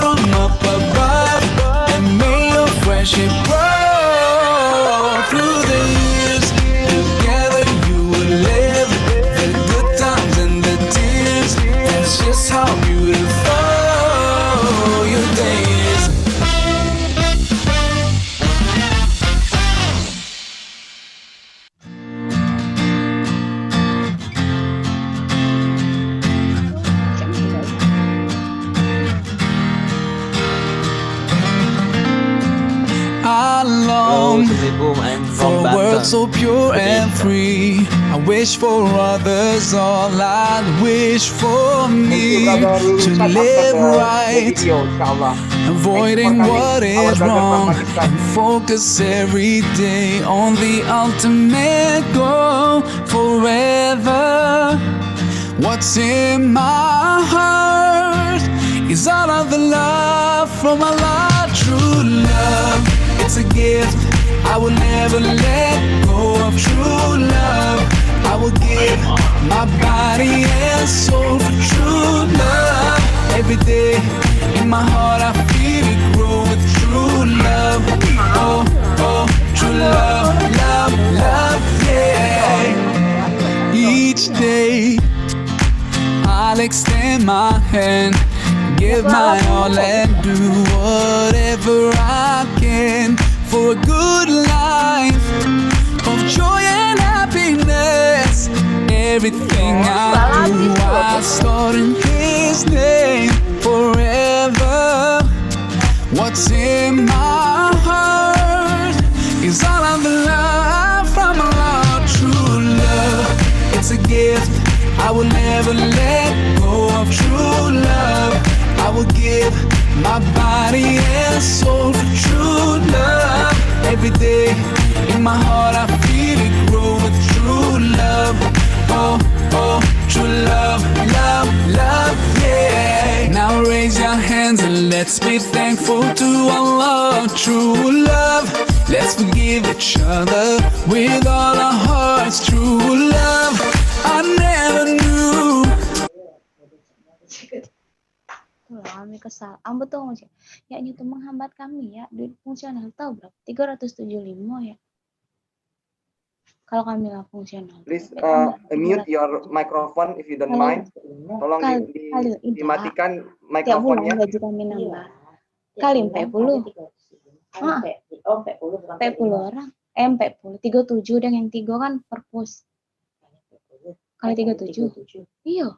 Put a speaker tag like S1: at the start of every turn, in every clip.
S1: from up above, and may your friendship grow through the years. Together you will live the good times and the tears. That's just how beautiful your day is. I long for a world so pure and free. I wish for others all I'd wish for me to live right, avoiding what is wrong, and focus every day on the ultimate goal forever. What's in my heart is all of the love from Allah, true love. It's a gift, I will never let go of true love. I will give my body and soul for true love. Every day in my heart I feel it grow with true love. Oh, oh, true love, love, love, yeah. Each day I'll extend my hand, give my all and do whatever I can for a good life of joy and happiness. Everything I do, I start in His name forever. What's in my heart is all of the love from Allah, true love. It's a gift, I will never let go of true love. I will give my body and soul for true love. Every day in my heart I feel it grow with true love. Oh, oh, true love, love, love, yeah. Now raise your hands and let's be thankful to Allah, true love. Let's forgive each other with all our hearts, true love. I never knew.
S2: Kami kesal. Betul Mas. Ya itu menghambat kami ya. Duit fungsional tahu berapa? 375 ya. Kalau kami lah fungsional.
S3: Please mute your microphone if you don't mind. Tolong dimatikan mikrofonnya.
S2: Tiap bulan gaji kami nambah. Kali 40. 40 orang. 40. 37 dan yang 3 kan perpus. Kali 37. Iya.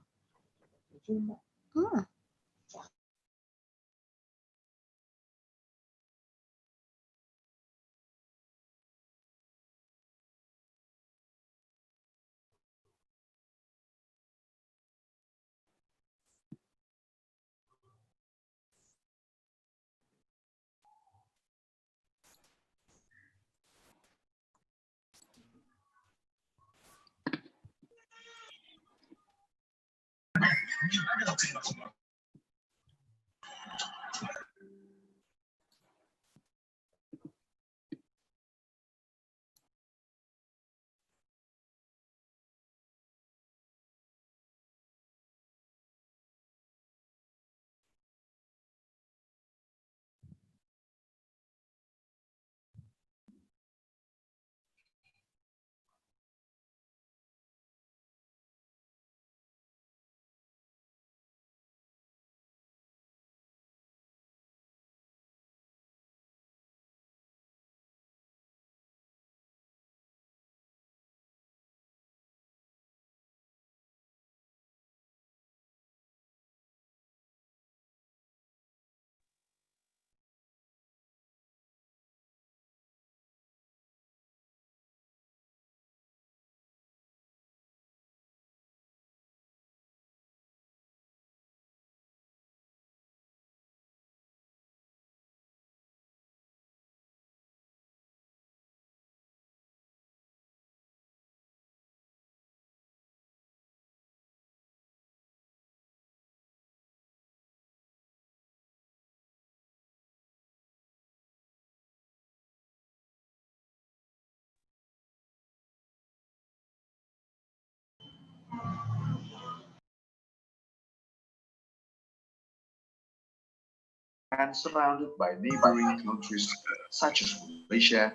S4: and surrounded by neighboring countries such as Malaysia,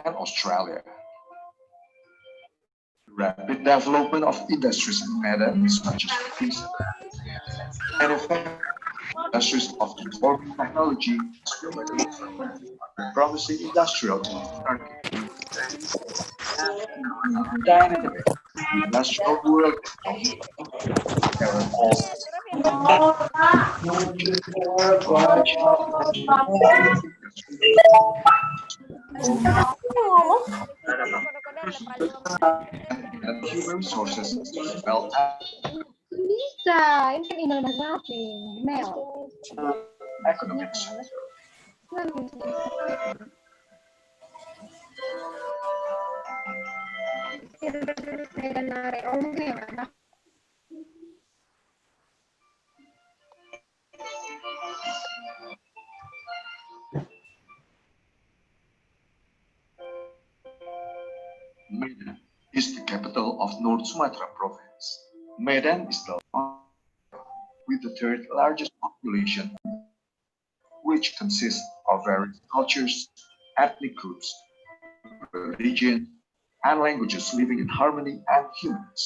S4: and Australia. The rapid development of industries in Medan, such as these manufacturing industries of informing technology, promising industrial market. Dynamic industrial world era called and human resources as well
S2: Bisa, ini kan Indonesia Mel.
S4: as economics. Medan is the capital of North Sumatra province. Medan is the with the third largest population, which consists of various cultures, ethnic groups, religions, and languages living in harmony and humanness.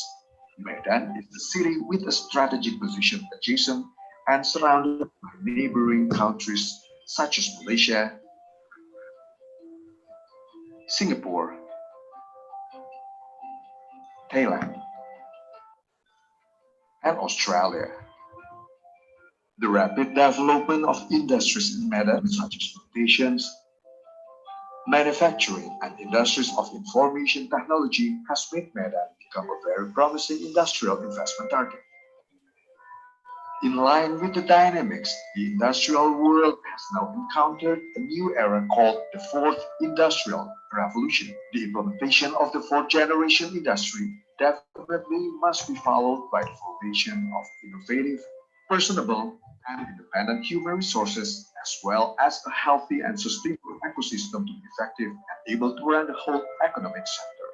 S4: Medan is the city with a strategic position adjacent and surrounded by neighboring countries such as Malaysia, Singapore, Thailand, and Australia. The rapid development of industries in Medan, such as plantations, manufacturing, and industries of information technology, has made Medan become a very promising industrial investment target. In line with the dynamics, the industrial world has now encountered a new era called the Fourth Industrial Revolution. The implementation of the fourth generation industry definitely must be followed by the formation of innovative, personable, and independent human resources, as well as a healthy and sustainable ecosystem to be effective and able to run the whole economic sector.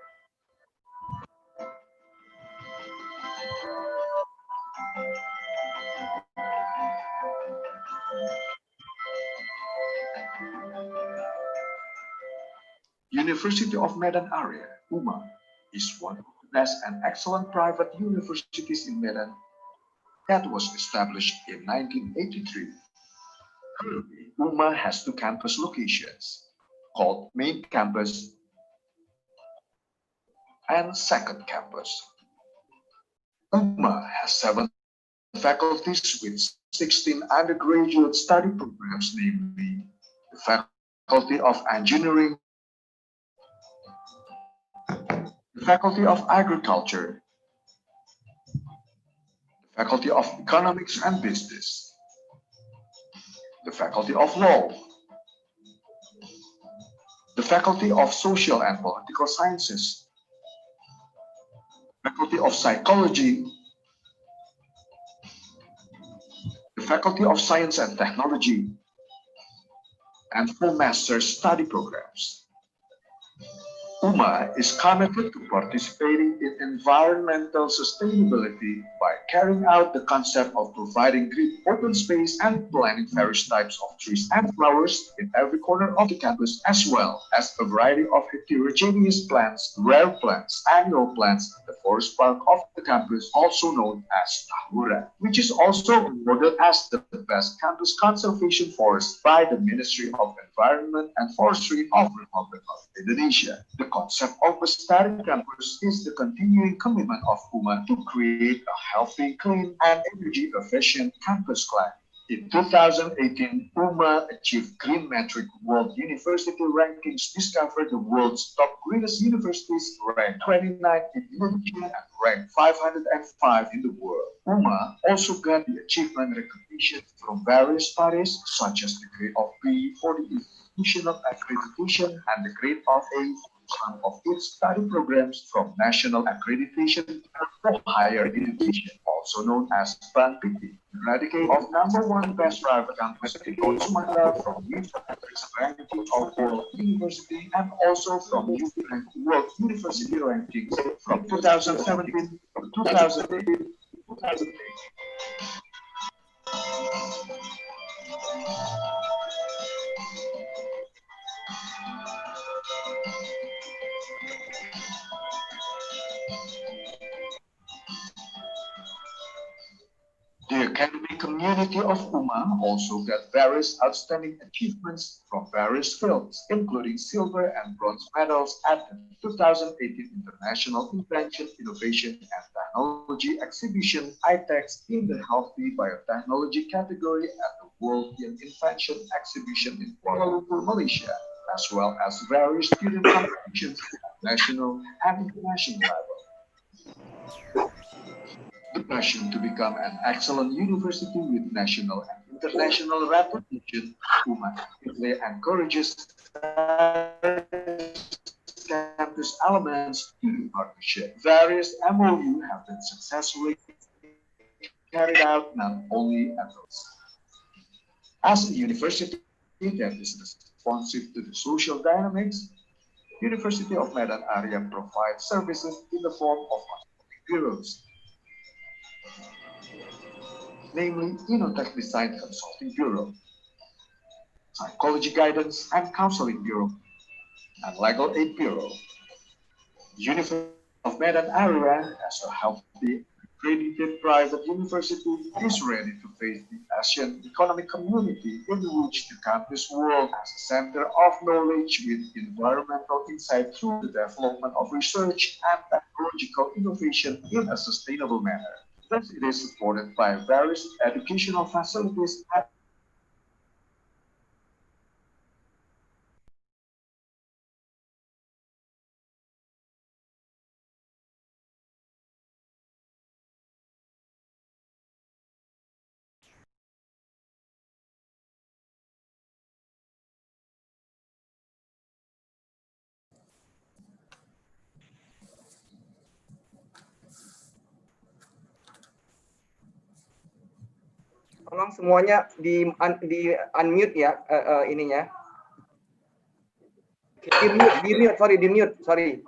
S4: University of Medan area, UMA, is one of the best and excellent private universities in Medan that was established in 1983. Currently, UMA has two campus locations, called Main Campus and Second Campus. UMA has 7 faculties with 16 undergraduate study programs, namely the Faculty of Engineering, the Faculty of Agriculture, the Faculty of Economics and Business, the Faculty of Law, the Faculty of Social and Political Sciences, Faculty of Psychology, the Faculty of Science and Technology, and 4 master's study programs. UMA is committed to participating in environmental sustainability by carrying out the concept of providing green open space and planting various types of trees and flowers in every corner of the campus, as well as a variety of heterogeneous plants, rare plants, annual plants, the forest park of the campus, also known as Tahura, which is also awarded as the best campus conservation forest by the Ministry of Environment and Forestry of the Republic of Indonesia. The concept of a static campus is the continuing commitment of UMA to create a healthy, clean, and energy-efficient campus climate. In 2018, UMA achieved Green Metric World University Rankings, discovered the world's top greenest universities, ranked 29 in Indonesia and ranked 505 in the world. UMA also got the achievement recognition from various bodies, such as the grade of B for the institutional accreditation and the grade of A some of its study programs from National Accreditation for Higher Education, also known as BANPITI, eradicate of #1 best private university in Sumatra from youth ranking of World University and also from Youth World University rankings from 2017 to 2018. The academic community of Oman also got various outstanding achievements from various fields, including silver and bronze medals at the 2018 International Invention, Innovation and Technology Exhibition ITEX in the Healthy Biotechnology category at the World Young Invention Exhibition in Kuala Lumpur, Malaysia, as well as various student competitions at national and international level. The passion to become an excellent university with national and international reputation, Oman actively encourages campus elements to the partnership. Various MOU have been successfully carried out not only at those. As a university that is responsive to the social dynamics, University of Medan Area provides services in the form of bureaus, namely Inotech Design Consulting Bureau, Psychology Guidance and Counseling Bureau, and Legal Aid Bureau. University of Medan Area, as a healthy, accredited private university, is ready to face the Asian economic community in which the campus world as a center of knowledge with environmental insight through the development of research and technological innovation in a sustainable manner. Thus, it is supported by various educational facilities and
S3: Tolong semuanya di unmute ya ininya. Di mute, sorry.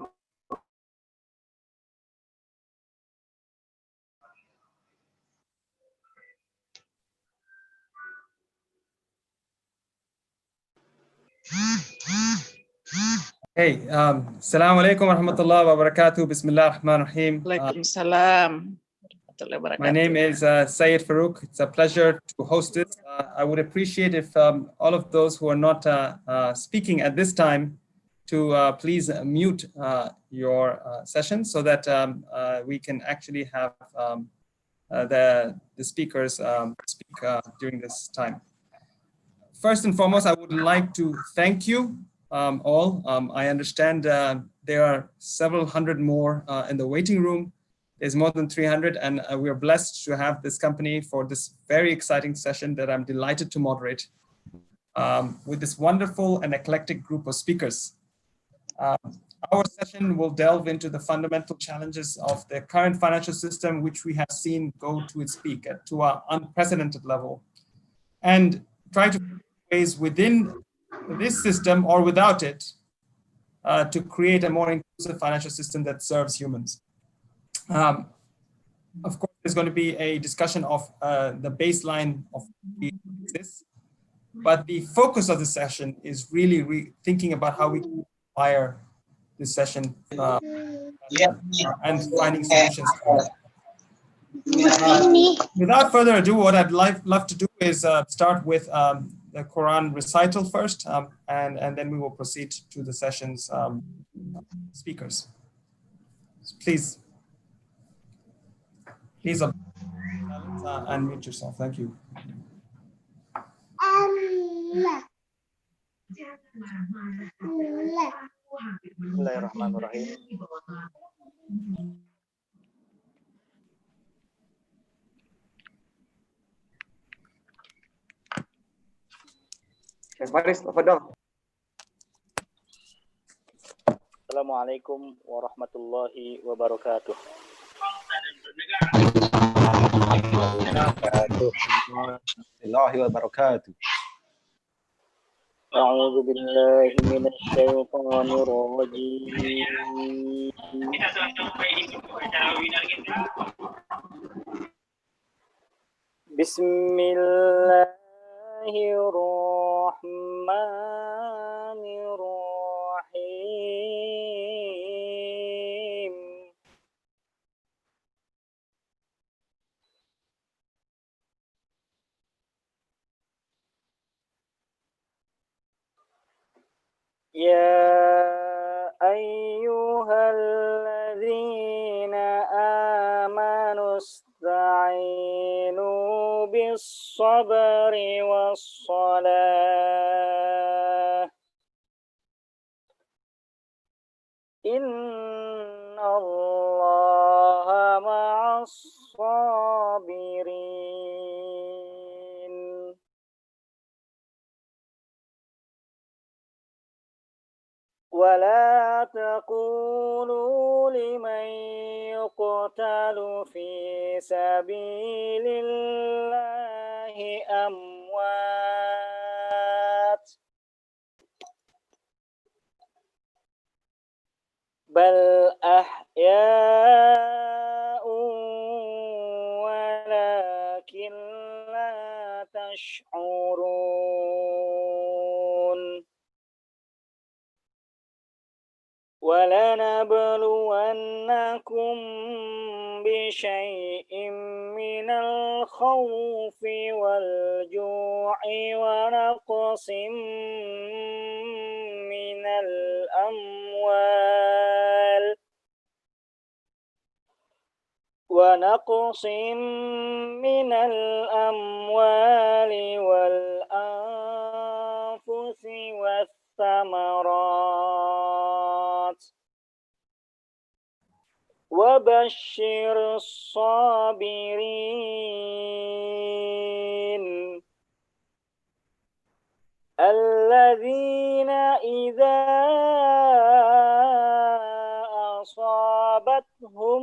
S5: Hey, Assalamu alaikum warahmatullahi wabarakatuh. Bismillah ar-Rahman ar-Rahim.
S6: Waalaikumsalam.
S5: My name is Syed Farook. It's a pleasure to host this. I would appreciate if all of those who are not speaking at this time to please mute your session so that we can actually have the speakers speak during this time. First and foremost, I would like to thank you all. I understand there are several hundred more in the waiting room. There's more than 300, and we are blessed to have this company for this very exciting session that I'm delighted to moderate with this wonderful and eclectic group of speakers. Our session will delve into the fundamental challenges of the current financial system, which we have seen go to its peak to an unprecedented level, and try to find ways within this system or without it to create a more inclusive financial system that serves humans. Of course, there's going to be a discussion of the baseline of this, but the focus of the session is really thinking about how we can inspire this session and finding solutions. Without further ado, what I'd love to do is start with the Quran recital first, and then we will proceed to the session's speakers. Please unmute yourself. Thank you.
S7: Bismillahirrahmanirrahim. Assalamualaikum
S6: Assalamualaikum warahmatullahi wabarakatuh.
S7: Warahmatullahi wabarakatuh.
S6: A'udzu billahi minasy syaithanir rajim. Bismillahirrahmanirrahim. Ya ayyuhalladzina amanu ista'inu bis-sabri was-salah. Innallaha ma'as-sabirin. ولا تقولوا لمن يقتل في سبيل الله أموات بل أحياء ولكن لا تشعرون ولنبلونكم بشيء من الخوف والجوع ونقص من الأموال والأنفس والثمرات وبشر الصابرين الذين إذا أصابتهم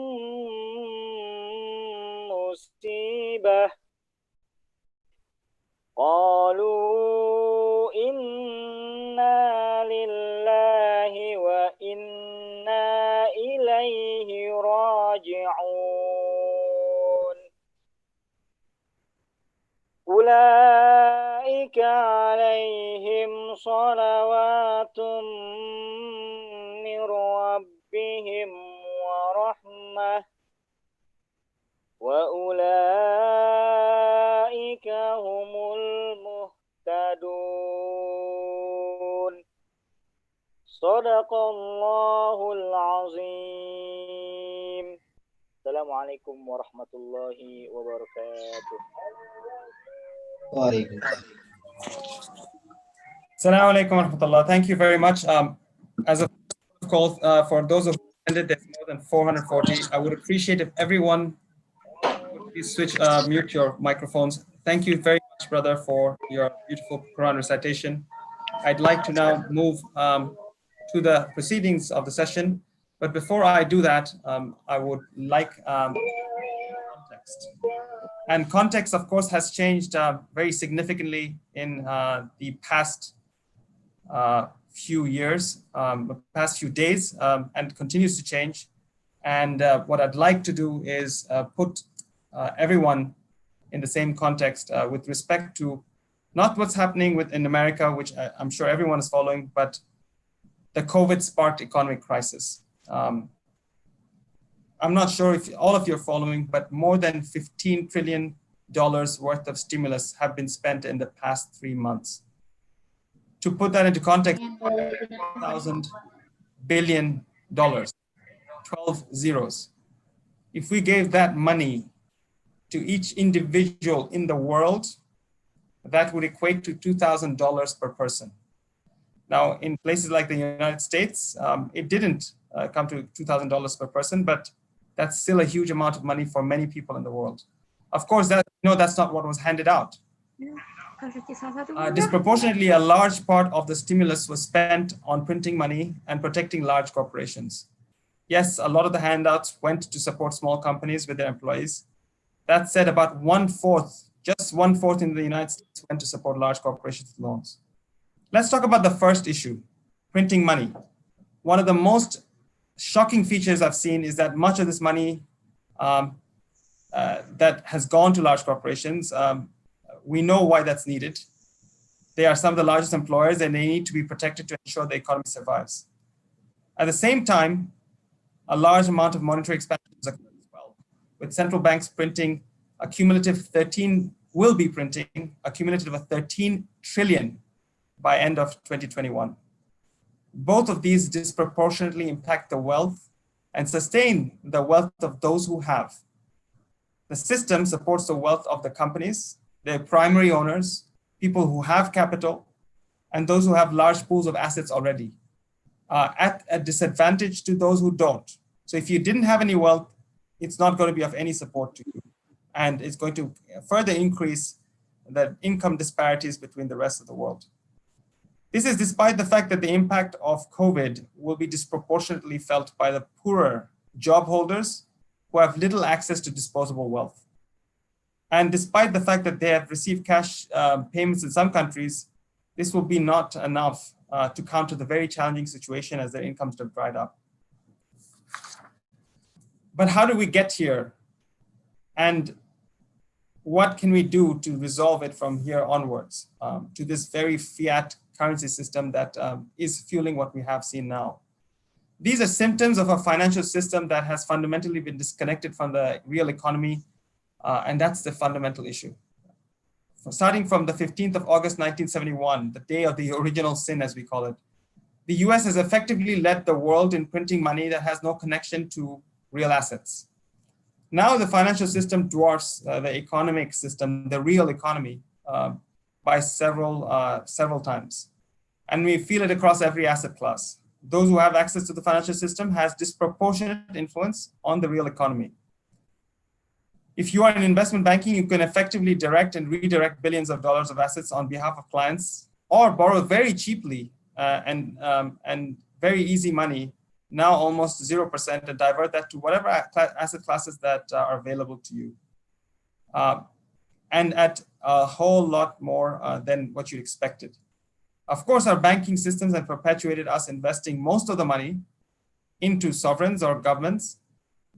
S6: مصيبة قالوا إنا لله وإنا إليه راجعون أولئك عليهم صلوات من ربهم ورحمة وأولئك هم المهتدون صدق الله العظيم. Assalamualaikum warahmatullahi wabarakatuh.
S5: Assalamu alaikum warahmatullah. Thank you very much. As a call for those who attended, there's more than 440. I would appreciate if everyone would please mute your microphones. Thank you very much, brother, for your beautiful Quran recitation. I'd like to now move to the proceedings of the session. But before I do that, I would like context. And context, of course, has changed very significantly in the past few years, past few days, and continues to change. And what I'd like to do is put everyone in the same context with respect to not what's happening in America, which I'm sure everyone is following, but the COVID-sparked economic crisis. I'm not sure if all of you are following, but more than $15 trillion worth of stimulus have been spent in the past 3 months. To put that into context, $1,000 billion, 12 zeros. If we gave that money to each individual in the world, that would equate to $2,000 per person. Now, in places like the United States, it didn't come to $2,000 per person, but that's still a huge amount of money for many people in the world. Of course, that's not what was handed out. Disproportionately, a large part of the stimulus was spent on printing money and protecting large corporations. Yes, a lot of the handouts went to support small companies with their employees. That said, about 1/4, just 1/4 in the United States went to support large corporations with loans. Let's talk about the first issue, printing money. One of the most shocking features I've seen is that much of this money that has gone to large corporations, we know why that's needed. They are some of the largest employers and they need to be protected to ensure the economy survives. At the same time, a large amount of monetary expansion has occurred as well, with central banks printing a cumulative 13 of 13 trillion by end of 2021. Both of these disproportionately impact the wealth and sustain the wealth of those who have. The system supports the wealth of the companies, their primary owners, people who have capital, and those who have large pools of assets already, at a disadvantage to those who don't. So if you didn't have any wealth, it's not going to be of any support to you. And it's going to further increase the income disparities between the rest of the world. This is despite the fact that the impact of COVID will be disproportionately felt by the poorer job holders who have little access to disposable wealth. And despite the fact that they have received cash payments in some countries, this will be not enough to counter the very challenging situation as their incomes have dried up. But how do we get here? And what can we do to resolve it from here onwards to this very fiat currency system that is fueling what we have seen now? These are symptoms of a financial system that has fundamentally been disconnected from the real economy, and that's the fundamental issue. Starting from the 15th of August, 1971, the day of the original sin, as we call it, the US has effectively led the world in printing money that has no connection to real assets. Now the financial system dwarfs the economic system, the real economy, by several times. And we feel it across every asset class. Those who have access to the financial system has disproportionate influence on the real economy. If you are in investment banking, you can effectively direct and redirect billions of dollars of assets on behalf of clients, or borrow very cheaply and very easy money, now almost 0%, and divert that to whatever asset classes that are available to you. And at a whole lot more than what you expected. Of course, our banking systems have perpetuated us investing most of the money into sovereigns or governments,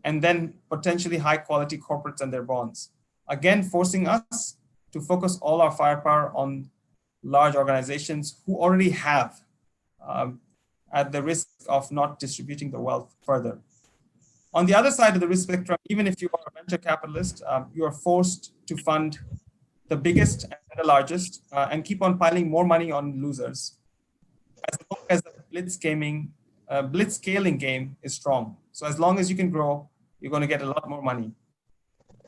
S5: and then potentially high quality corporates and their bonds. Again, forcing us to focus all our firepower on large organizations who already have, at the risk of not distributing the wealth further. On the other side of the risk spectrum, even if you are a venture capitalist, you are forced to fund the biggest and the largest and keep on piling more money on losers, as long as the blitzscaling game is strong. So as long as you can grow, you're going to get a lot more money.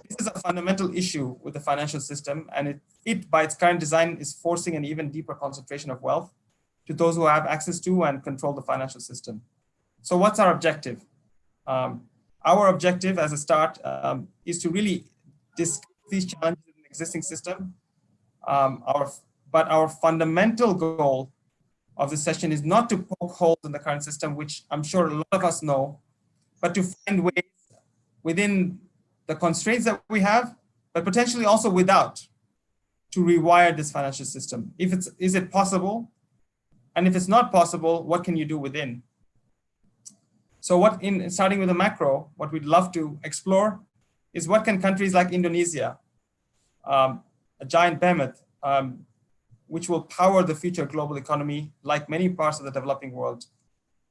S5: This is a fundamental issue with the financial system, and it by its current design is forcing an even deeper concentration of wealth to those who have access to and control the financial system. So what's our objective? Our objective as a start is to really discuss these challenges in the existing system. But our fundamental goal of this session is not to poke holes in the current system, which I'm sure a lot of us know, but to find ways within the constraints that we have, but potentially also without, to rewire this financial system. Is it possible? And if it's not possible, what can you do within? So starting with the macro, what we'd love to explore is what can countries like Indonesia, a giant behemoth, which will power the future global economy, like many parts of the developing world,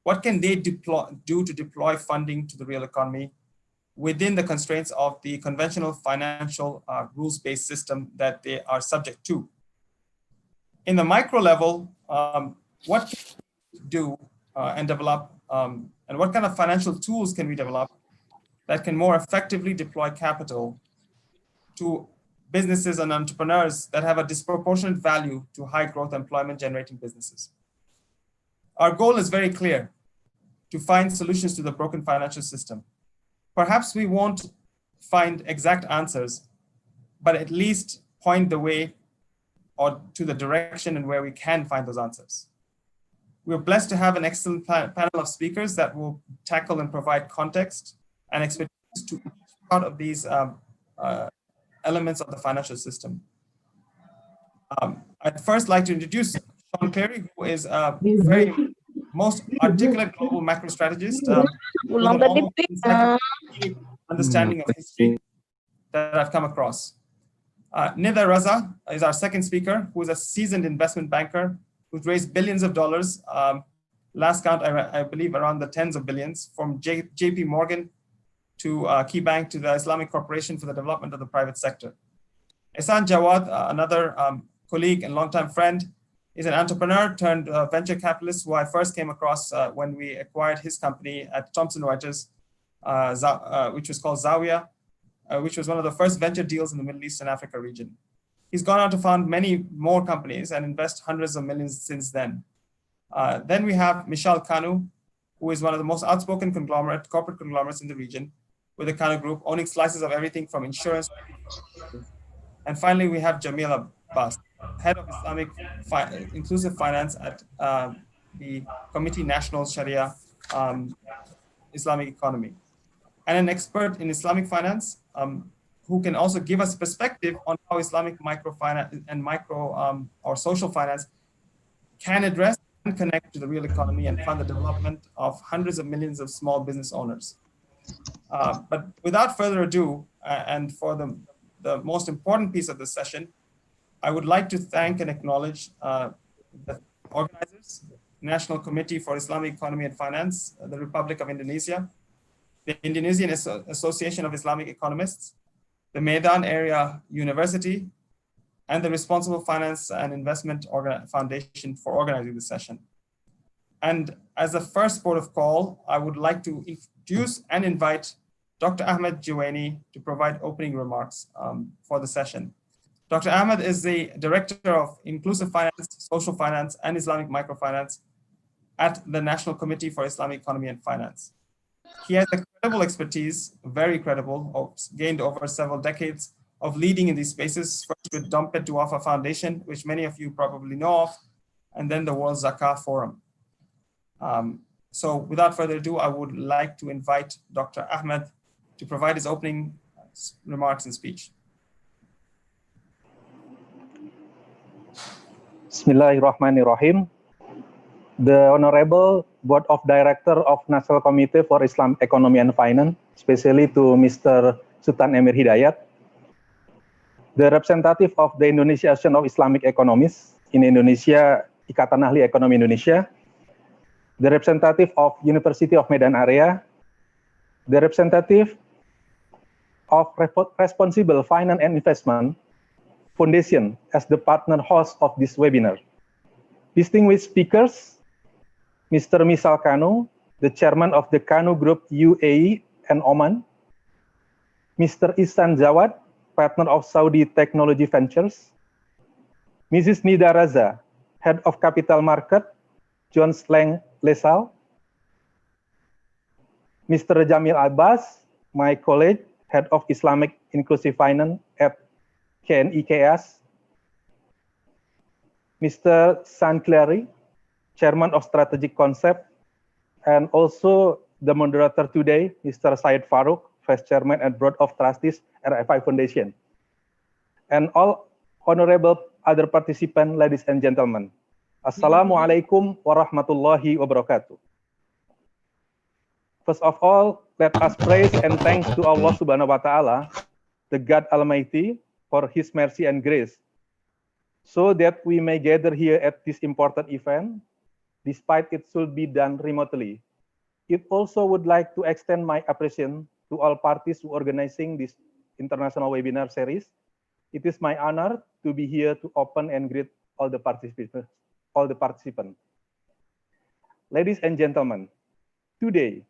S5: what can they do to deploy funding to the real economy within the constraints of the conventional financial rules-based system that they are subject to? In the micro level, what can we do and develop, and what kind of financial tools can we develop that can more effectively deploy capital to businesses and entrepreneurs that have a disproportionate value to high growth employment generating businesses? Our goal is very clear: to find solutions to the broken financial system. Perhaps we won't find exact answers, but at least point the way or to the direction and where we can find those answers. We're blessed to have an excellent panel of speakers that will tackle and provide context and expertise to each part of these elements of the financial system. I'd first like to introduce Sean Cleary, who is a very most articulate global macro strategist with an almost understanding of history that I've come across. Nida Raza is our second speaker, who is a seasoned investment banker who's raised billions of dollars. Last count, I believe, around the tens of billions, from JP Morgan to Key Bank to the Islamic Corporation for the Development of the Private Sector. Ihsan Jawad, another colleague and longtime friend, is an entrepreneur turned venture capitalist who I first came across when we acquired his company at Thomson Reuters, which was called Zawiya, which was one of the first venture deals in the Middle East and Africa region. He's gone on to found many more companies and invest hundreds of millions since then. Then we have Mishal Kanoo, who is one of the most outspoken corporate conglomerates in the region, with the Kanoo Group, owning slices of everything from insurance. And finally, we have Jamil Abbas, head of Islamic inclusive finance at the Committee National Sharia Islamic Economy, and an expert in Islamic finance who can also give us perspective on how Islamic microfinance and or social finance can address and connect to the real economy and fund the development of hundreds of millions of small business owners. But without further ado, and for the most important piece of this session, I would like to thank and acknowledge the organizers, National Committee for Islamic Economy and Finance, the Republic of Indonesia, the Indonesian Association of Islamic Economists, the Medan Area University, and the Responsible Finance and Investment Foundation for organizing this session. And as a first port of call, I would like to introduce and invite Dr. Ahmad Juwaini to provide opening remarks for the session. Dr. Ahmad is the Director of Inclusive Finance, Social Finance, and Islamic Microfinance at the National Committee for Islamic Economy and Finance. He has a credible expertise, very credible, gained over several decades of leading in these spaces, first with Dompet Duafa Foundation, which many of you probably know of, and then the World Zakah Forum. So without further ado, I would like to invite Dr. Ahmad to provide his opening remarks and speech.
S7: Bismillahirrahmanirrahim. The Honorable Board of Directors of National Committee for Islamic Economy and Finance, especially to Mr. Sultan Emir Hidayat, the representative of the Indonesia Association of Islamic Economists in Indonesia, Ikatan Ahli Ekonomi Indonesia, the representative of University of Medan Area, the representative of Responsible Finance and Investment Foundation as the partner host of this webinar. Distinguished speakers, Mr. Mishal Kanoo, the chairman of the Kanoo Group UAE and Oman, Mr. Ihsan Jawad, partner of Saudi Technology Ventures, Mrs. Nida Raza, head of Capital Market, John Slang Lesal, Mr. Jamil Abbas, my colleague, head of Islamic Inclusive Finance at KNEKS, Mr. Cleary, Chairman of Strategic Concept, and also the moderator today, Mr. Farook, Vice Chairman and Board of Trustees, RFI Foundation, and all honorable other participants, ladies and gentlemen. Assalamualaikum warahmatullahi wabarakatuh. First of all, let us praise and thanks to Allah Subhanahu wa Ta'ala, the God Almighty, for His mercy and grace, so that we may gather here at this important event, despite it should be done remotely. It also would like to extend my appreciation to all parties who are organizing this international webinar series. It is my honor to be here to open and greet all the participants. Ladies and gentlemen, today,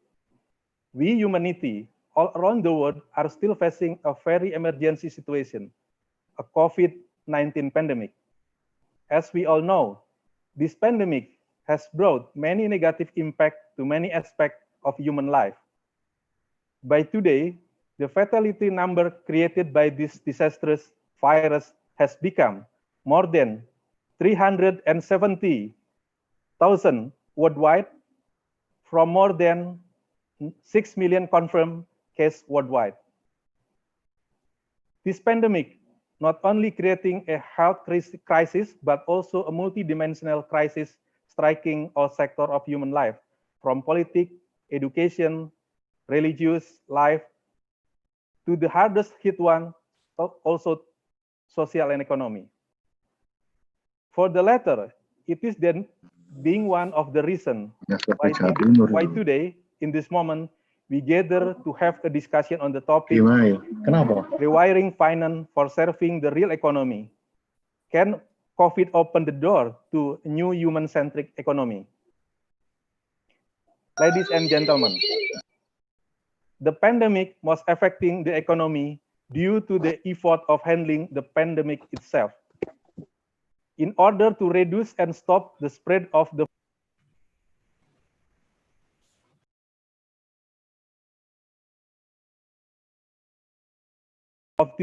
S7: we humanity all around the world are still facing a very emergency situation, a COVID-19 pandemic. As we all know, this pandemic has brought many negative impacts to many aspects of human life. By today, the fatality number created by this disastrous virus has become more than 370,000 worldwide from more than 6 million confirmed cases worldwide. This pandemic not only creating a health crisis, but also a multidimensional crisis striking all sectors of human life, from politics, education, religious life, to the hardest hit one, also social and economy. For the latter, it is then being one of the reasons why today, in this moment, we gather to have a discussion on the topic rewiring finance for serving the real economy. Can COVID open the door to a new human-centric economy? Ladies and gentlemen, the pandemic was affecting the economy due to the effort of handling the pandemic itself. In order to reduce and stop the spread of this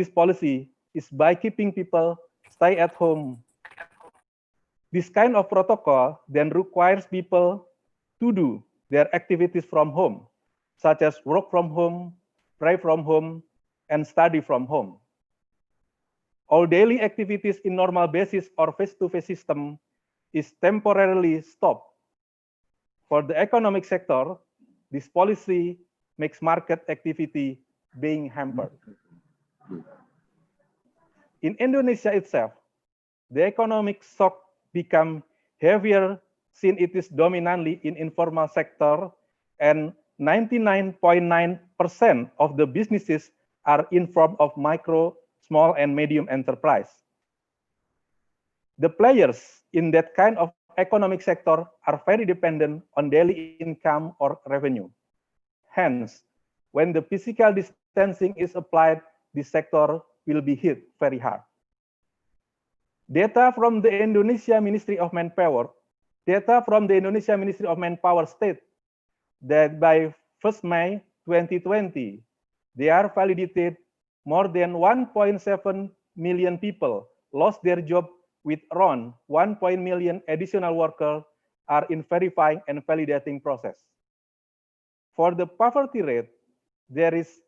S7: policy is by keeping people stay at home. This kind of protocol then requires people to do their activities from home, such as work from home, pray from home, and study from home. All daily activities in normal basis or face-to-face system is temporarily stopped. For the economic sector, this policy makes market activity being hampered. In Indonesia itself, the economic shock become heavier since it is dominantly in informal sector and 99.9% of the businesses are in form of micro, small, and medium enterprise. The players in that kind of economic sector are very dependent on daily income or revenue. Hence, when the physical distancing is applied, this sector will be hit very hard. Data from the Indonesia Ministry of Manpower state that by 1st May 2020, they are validated more than 1.7 million people lost their job, with around 1 million additional workers are in verifying and validating process. For the poverty rate, there is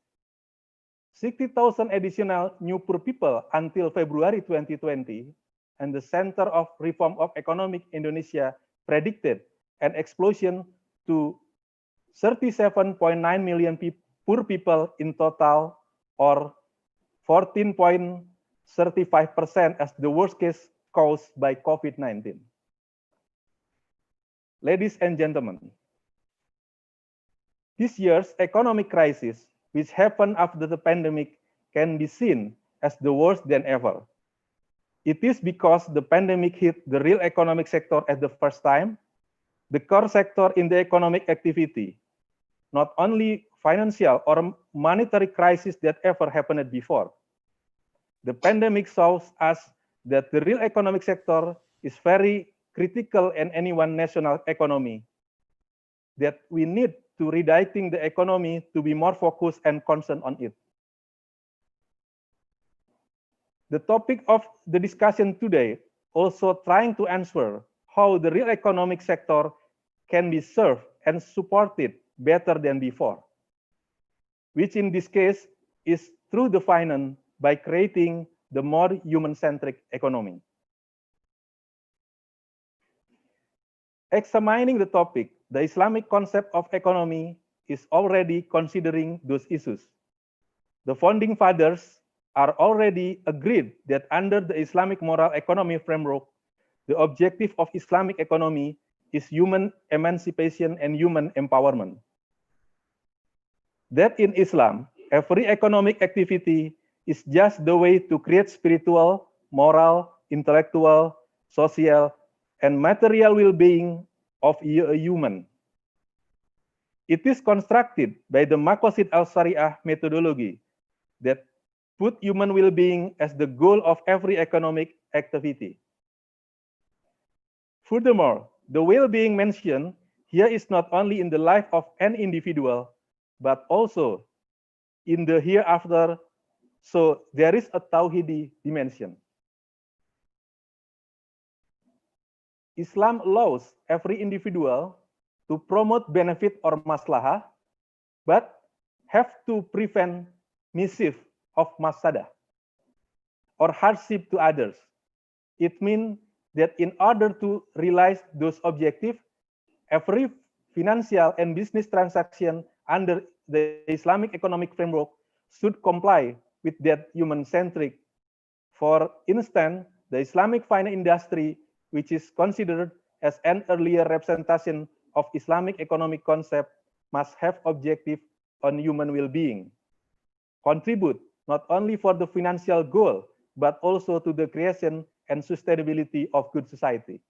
S7: 60,000 additional new poor people until February 2020, and the Center of Reform of Economic Indonesia predicted an explosion to 37.9 million poor people in total, or 14.35% as the worst case caused by COVID-19. Ladies and gentlemen, this year's economic crisis, which happened after the pandemic, can be seen as the worst than ever. It is because the pandemic hit the real economic sector at the first time, the core sector in the economic activity, not only financial or monetary crisis that ever happened before. The pandemic shows us that the real economic sector is very critical in any one national economy, that we need to redirecting the economy to be more focused and concerned on it. The topic of the discussion today also trying to answer how the real economic sector can be served and supported better than before, which in this case is through the finance by creating the more human-centric economy. Examining the topic, the Islamic concept of economy is already considering those issues. The founding fathers are already agreed that under the Islamic moral economy framework, the objective of Islamic economy is human emancipation and human empowerment. That in Islam, every economic activity is just the way to create spiritual, moral, intellectual, social, and material well-being of a human. It is constructed by the Maqasid al-Shari'ah methodology that put human well-being as the goal of every economic activity. Furthermore, the well-being mentioned here is not only in the life of an individual, but also in the hereafter, so there is a Tawhidi dimension. Islam allows every individual to promote benefit or maslahah, but have to prevent mischief of mafsadah or hardship to others. It means that in order to realize those objectives, every financial and business transaction under the Islamic economic framework should comply with that human-centric. For instance, the Islamic finance industry, which is considered as an earlier representation of Islamic economic concept, must have objective on human well-being, contribute not only for the financial goal, but also to the creation and sustainability of good society.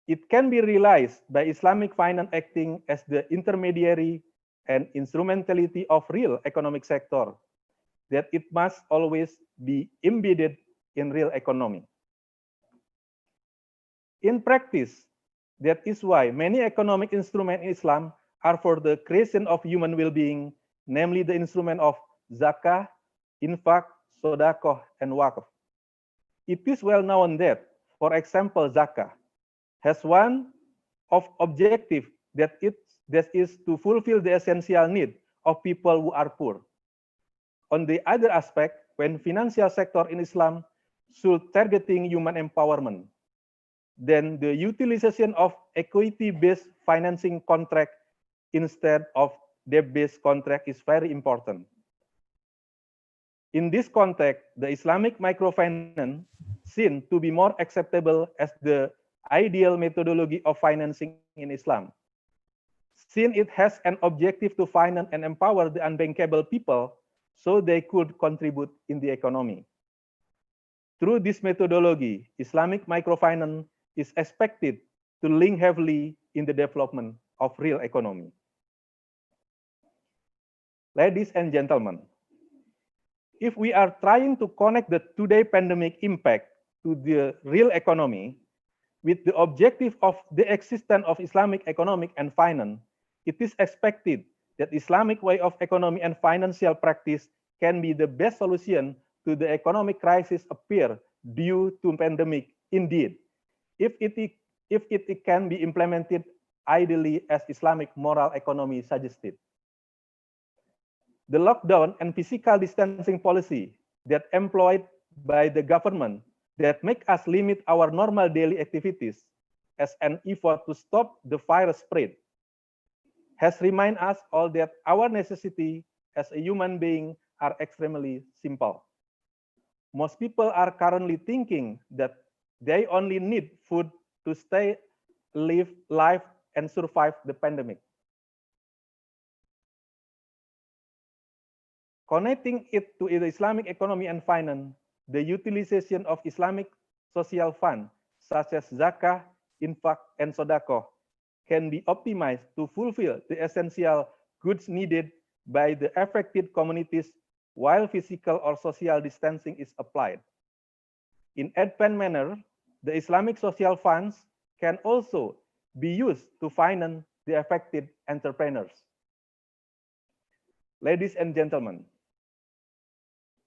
S7: It can be realized by Islamic finance acting as the intermediary and instrumentality of real economic sector, that it must always be embedded in real economy. In practice, that is why many economic instruments in Islam are for the creation of human well-being, namely the instrument of zakah, infak, sodakoh, and waqf. It is well known that, for example, zakah has one of objective that is to fulfill the essential need of people who are poor. On the other aspect, when financial sector in Islam should targeting human empowerment, then the utilization of equity-based financing contract instead of debt-based contract is very important. In this context, the Islamic microfinance seen to be more acceptable as the ideal methodology of financing in Islam, since it has an objective to finance and empower the unbankable people so they could contribute in the economy. Through this methodology, Islamic microfinance is expected to link heavily in the development of real economy. Ladies and gentlemen, if we are trying to connect the today pandemic impact to the real economy with the objective of the existence of Islamic economic and finance, it is expected that Islamic way of economy and financial practice can be the best solution to the economic crisis appear due to pandemic. Indeed, if it can be implemented ideally as Islamic moral economy suggested. The lockdown and physical distancing policy that employed by the government that make us limit our normal daily activities as an effort to stop the virus spread has reminded us all that our necessity as a human being are extremely simple. Most people are currently thinking that they only need food to stay alive and survive the pandemic. Connecting it to the Islamic economy and finance, the utilization of Islamic social fund, such as zakah, infak, and sodakoh, can be optimized to fulfill the essential goods needed by the affected communities while physical or social distancing is applied. In advanced manner, the Islamic social funds can also be used to finance the affected entrepreneurs. Ladies and gentlemen,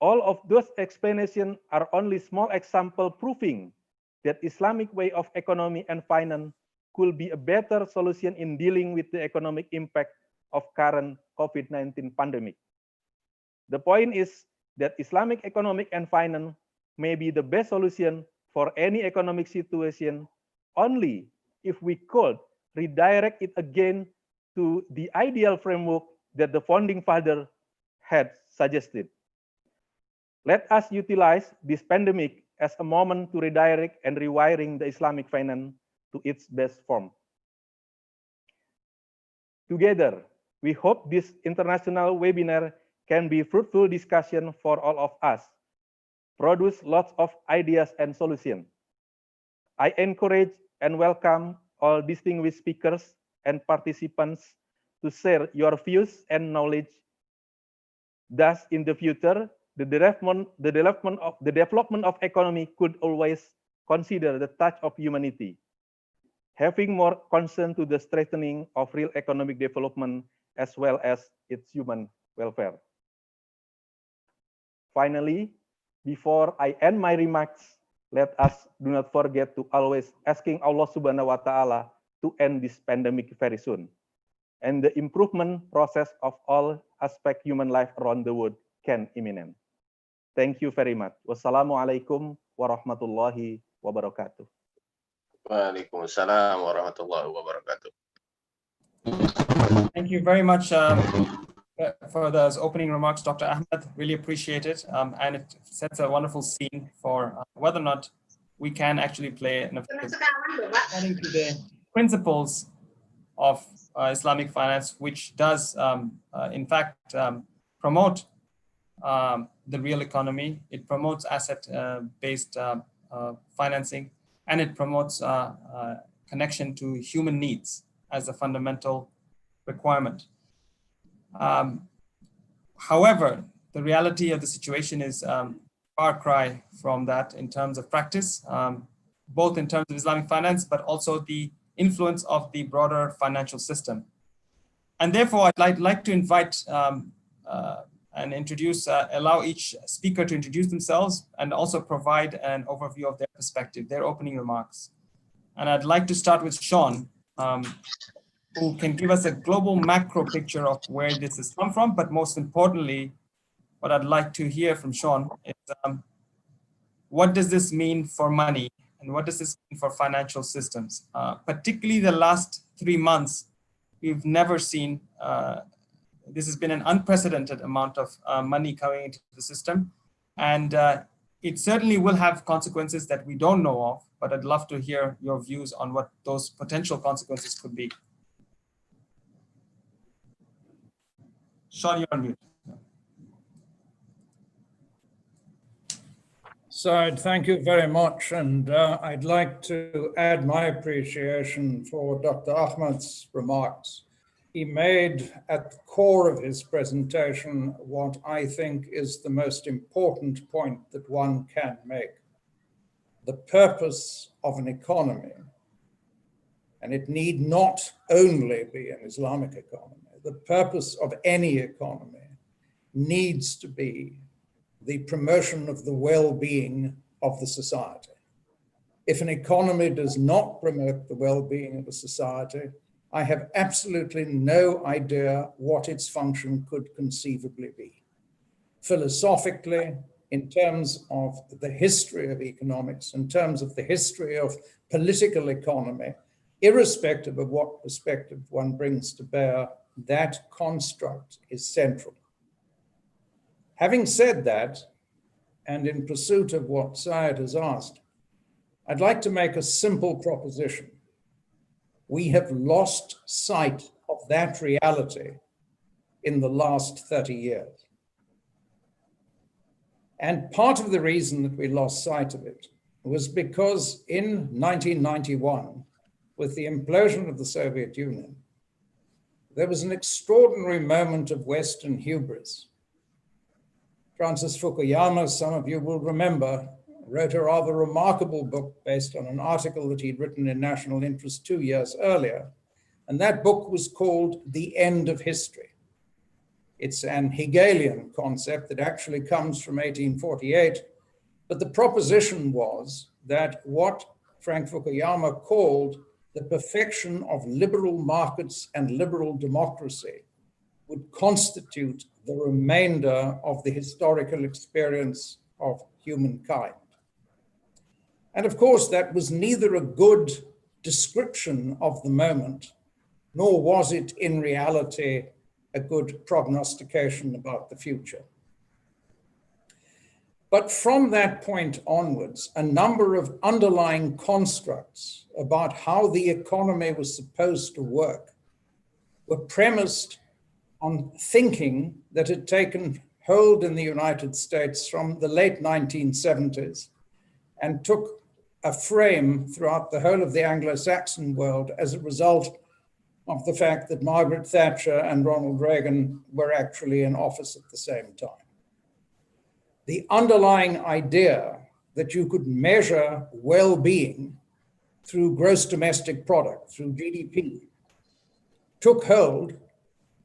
S7: all of those explanations are only small example proving that Islamic way of economy and finance could be a better solution in dealing with the economic impact of current COVID-19 pandemic. The point is that Islamic economic and finance may be the best solution for any economic situation only if we could redirect it again to the ideal framework that the founding father had suggested. Let us utilize this pandemic as a moment to redirect and rewiring the Islamic finance to its best form. Together, we hope this international webinar can be fruitful discussion for all of us, produce lots of ideas and solutions. I encourage and welcome all distinguished speakers and participants to share your views and knowledge. Thus, in the future, the development of economy could always consider the touch of humanity, having more concern to the strengthening of real economic development as well as its human welfare. Finally, before I end my remarks, let us do not forget to always asking Allah Subhanahu wa Ta'ala to end this pandemic very soon, and the improvement process of all aspect human life around the world can imminent. Thank you very much. Wassalamualaikum warahmatullahi wabarakatuh.
S8: Waalaikumsalam warahmatullahi wabarakatuh.
S5: Thank you very much for those opening remarks, Dr. Ahmad. Really appreciate it. And it sets a wonderful scene for whether or not we can actually play an effective according to the principles of Islamic finance, which does, in fact, promote the real economy. It promotes asset-based financing, and it promotes connection to human needs as a fundamental requirement. However, the reality of the situation is far cry from that in terms of practice, both in terms of Islamic finance, but also the influence of the broader financial system. And therefore, I'd like to invite and allow each speaker to introduce themselves and also provide an overview of their perspective, their opening remarks. And I'd like to start with Sean, who can give us a global macro picture of where this has come from, but most importantly, what I'd like to hear from Sean is what does this mean for money and what does this mean for financial systems? Particularly the last 3 months, we've never seen, this has been an unprecedented amount of money coming into the system. And it certainly will have consequences that we don't know of, but I'd love to hear your views on what those potential consequences could be. Sean, you're on mute.
S9: Said, thank you very much. And I'd like to add my appreciation for Dr. Ahmad's remarks. He made at the core of his presentation what I think is the most important point that one can make. The purpose of an economy, and it need not only be an Islamic economy, the purpose of any economy needs to be the promotion of the well-being of the society. If an economy does not promote the well-being of a society, I have absolutely no idea what its function could conceivably be. Philosophically, in terms of the history of economics, in terms of the history of political economy, irrespective of what perspective one brings to bear, that construct is central. Having said that, and in pursuit of what Syed has asked, I'd like to make a simple proposition. We have lost sight of that reality in the last 30 years. And part of the reason that we lost sight of it was because in 1991, with the implosion of the Soviet Union, there was an extraordinary moment of Western hubris. Francis Fukuyama, some of you will remember, wrote a rather remarkable book based on an article that he'd written in National Interest 2 years earlier. And that book was called The End of History. It's an Hegelian concept that actually comes from 1848. But the proposition was that what Frank Fukuyama called the perfection of liberal markets and liberal democracy would constitute the remainder of the historical experience of humankind. And of course, that was neither a good description of the moment, nor was it in reality a good prognostication about the future. But from that point onwards, a number of underlying constructs about how the economy was supposed to work were premised on thinking that had taken hold in the United States from the late 1970s and took a frame throughout the whole of the Anglo-Saxon world as a result of the fact that Margaret Thatcher and Ronald Reagan were actually in office at the same time. The underlying idea that you could measure well-being through gross domestic product, through GDP, took hold,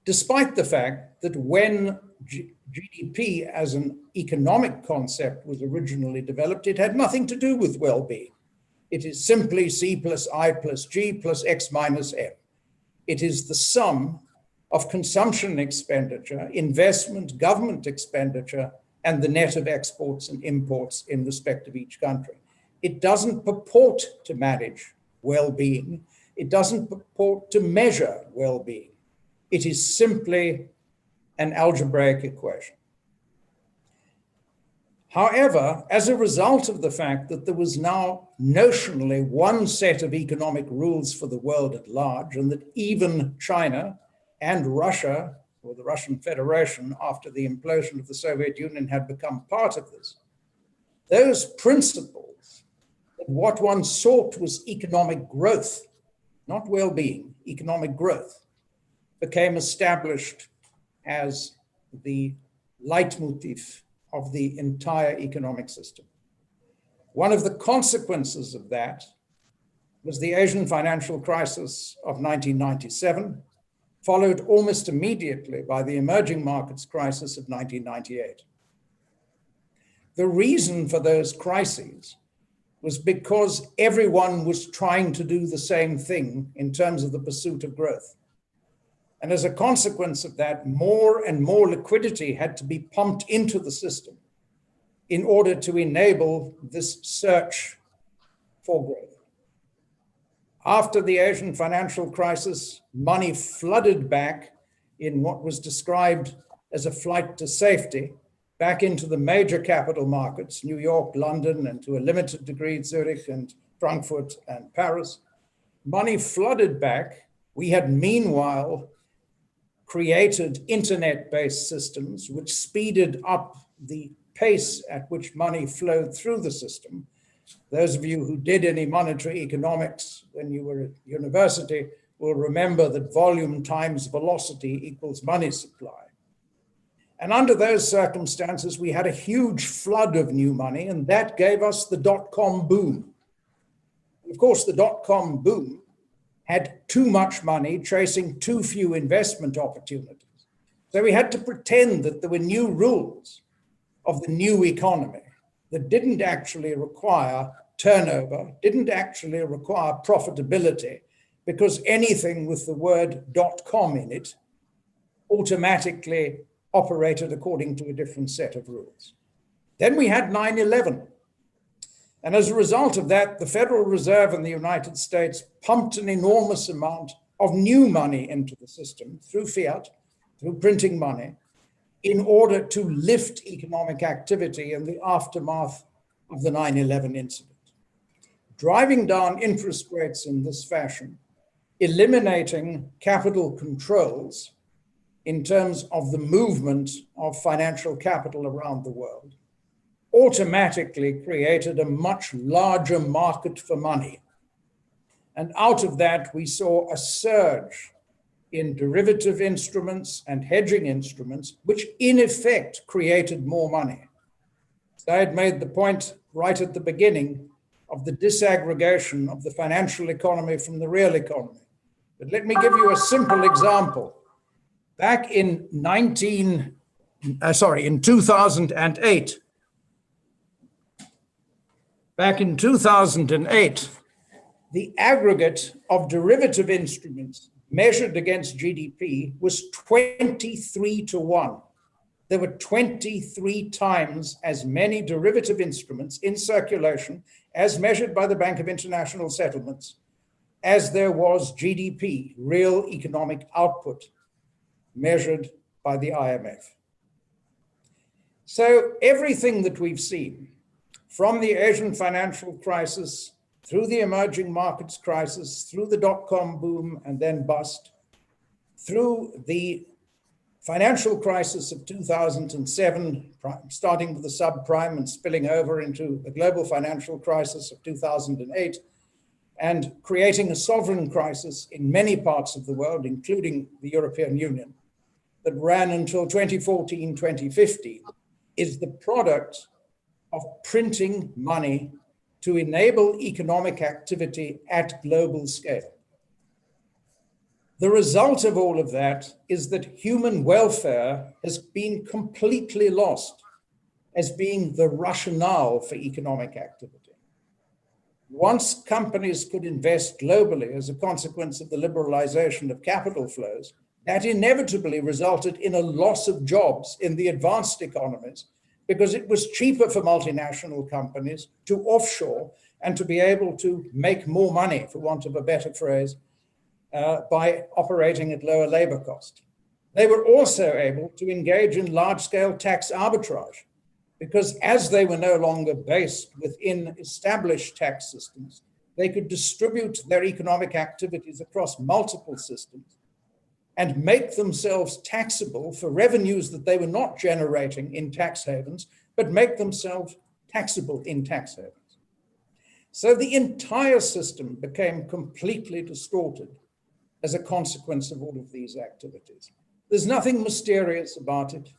S9: despite the fact that when GDP as an economic concept was originally developed, it had nothing to do with well-being. It is simply C plus I plus G plus X minus M. It is the sum of consumption expenditure, investment, government expenditure, and the net of exports and imports in respect of each country. It doesn't purport to manage well-being. It doesn't purport to measure well-being. It is simply an algebraic equation. However, as a result of the fact that there was now notionally one set of economic rules for the world at large, and that even China and Russia, or the Russian Federation, after the implosion of the Soviet Union, had become part of this, those principles, that what one sought was economic growth, not well-being, economic growth, became established as the leitmotif of the entire economic system. One of the consequences of that was the Asian financial crisis of 1997, followed almost immediately by the emerging markets crisis of 1998. The reason for those crises was because everyone was trying to do the same thing in terms of the pursuit of growth. And as a consequence of that, more and more liquidity had to be pumped into the system in order to enable this search for growth. After the Asian financial crisis, money flooded back in what was described as a flight to safety, back into the major capital markets, New York, London, and to a limited degree, Zurich and Frankfurt and Paris. Money flooded back. We had meanwhile created internet-based systems which speeded up the pace at which money flowed through the system. Those of you who did any monetary economics when you were at university will remember that volume times velocity equals money supply. And under those circumstances, we had a huge flood of new money, and that gave us the dot-com boom. Of course, the dot-com boom had too much money chasing too few investment opportunities. So we had to pretend that there were new rules of the new economy that didn't actually require turnover, didn't actually require profitability, because anything with the word .com in it automatically operated according to a different set of rules. Then we had 9/11. And as a result of that, the Federal Reserve in the United States pumped an enormous amount of new money into the system through fiat, through printing money, in order to lift economic activity in the aftermath of the 9/11 incident. Driving down interest rates in this fashion, eliminating capital controls in terms of the movement of financial capital around the world, automatically created a much larger market for money. And out of that, we saw a surge in derivative instruments and hedging instruments, which in effect created more money. So I had made the point right at the beginning of the disaggregation of the financial economy from the real economy. But let me give you a simple example. Back in 2008, the aggregate of derivative instruments measured against GDP was 23-1. There were 23 times as many derivative instruments in circulation as measured by the Bank of International Settlements as there was GDP, real economic output, measured by the IMF. So everything that we've seen, from the Asian financial crisis, through the emerging markets crisis, through the dot-com boom and then bust, through the financial crisis of 2007, starting with the subprime and spilling over into the global financial crisis of 2008, and creating a sovereign crisis in many parts of the world, including the European Union, that ran until 2014, 2015, is the product of printing money to enable economic activity at global scale. The result of all of that is that human welfare has been completely lost as being the rationale for economic activity. Once companies could invest globally as a consequence of the liberalization of capital flows, that inevitably resulted in a loss of jobs in the advanced economies because it was cheaper for multinational companies to offshore and to be able to make more money, for want of a better phrase, by operating at lower labor cost. They were also able to engage in large-scale tax arbitrage because as they were no longer based within established tax systems, they could distribute their economic activities across multiple systems and make themselves taxable for revenues that they were not generating in tax havens, but make themselves taxable in tax havens. So the entire system became completely distorted as a consequence of all of these activities. There's nothing mysterious about it.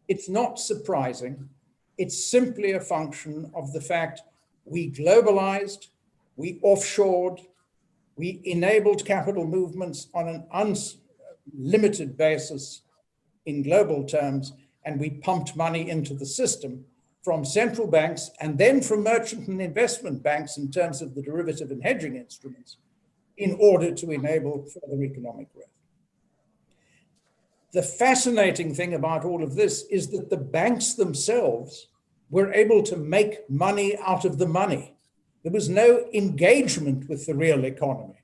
S9: It's not surprising. It's simply a function of the fact we globalized, we offshored, we enabled capital movements on an unlimited basis in global terms, and we pumped money into the system from central banks and then from merchant and investment banks in terms of the derivative and hedging instruments in order to enable further economic growth. The fascinating thing about all of this is that the banks themselves were able to make money out of the money. There was no engagement with the real economy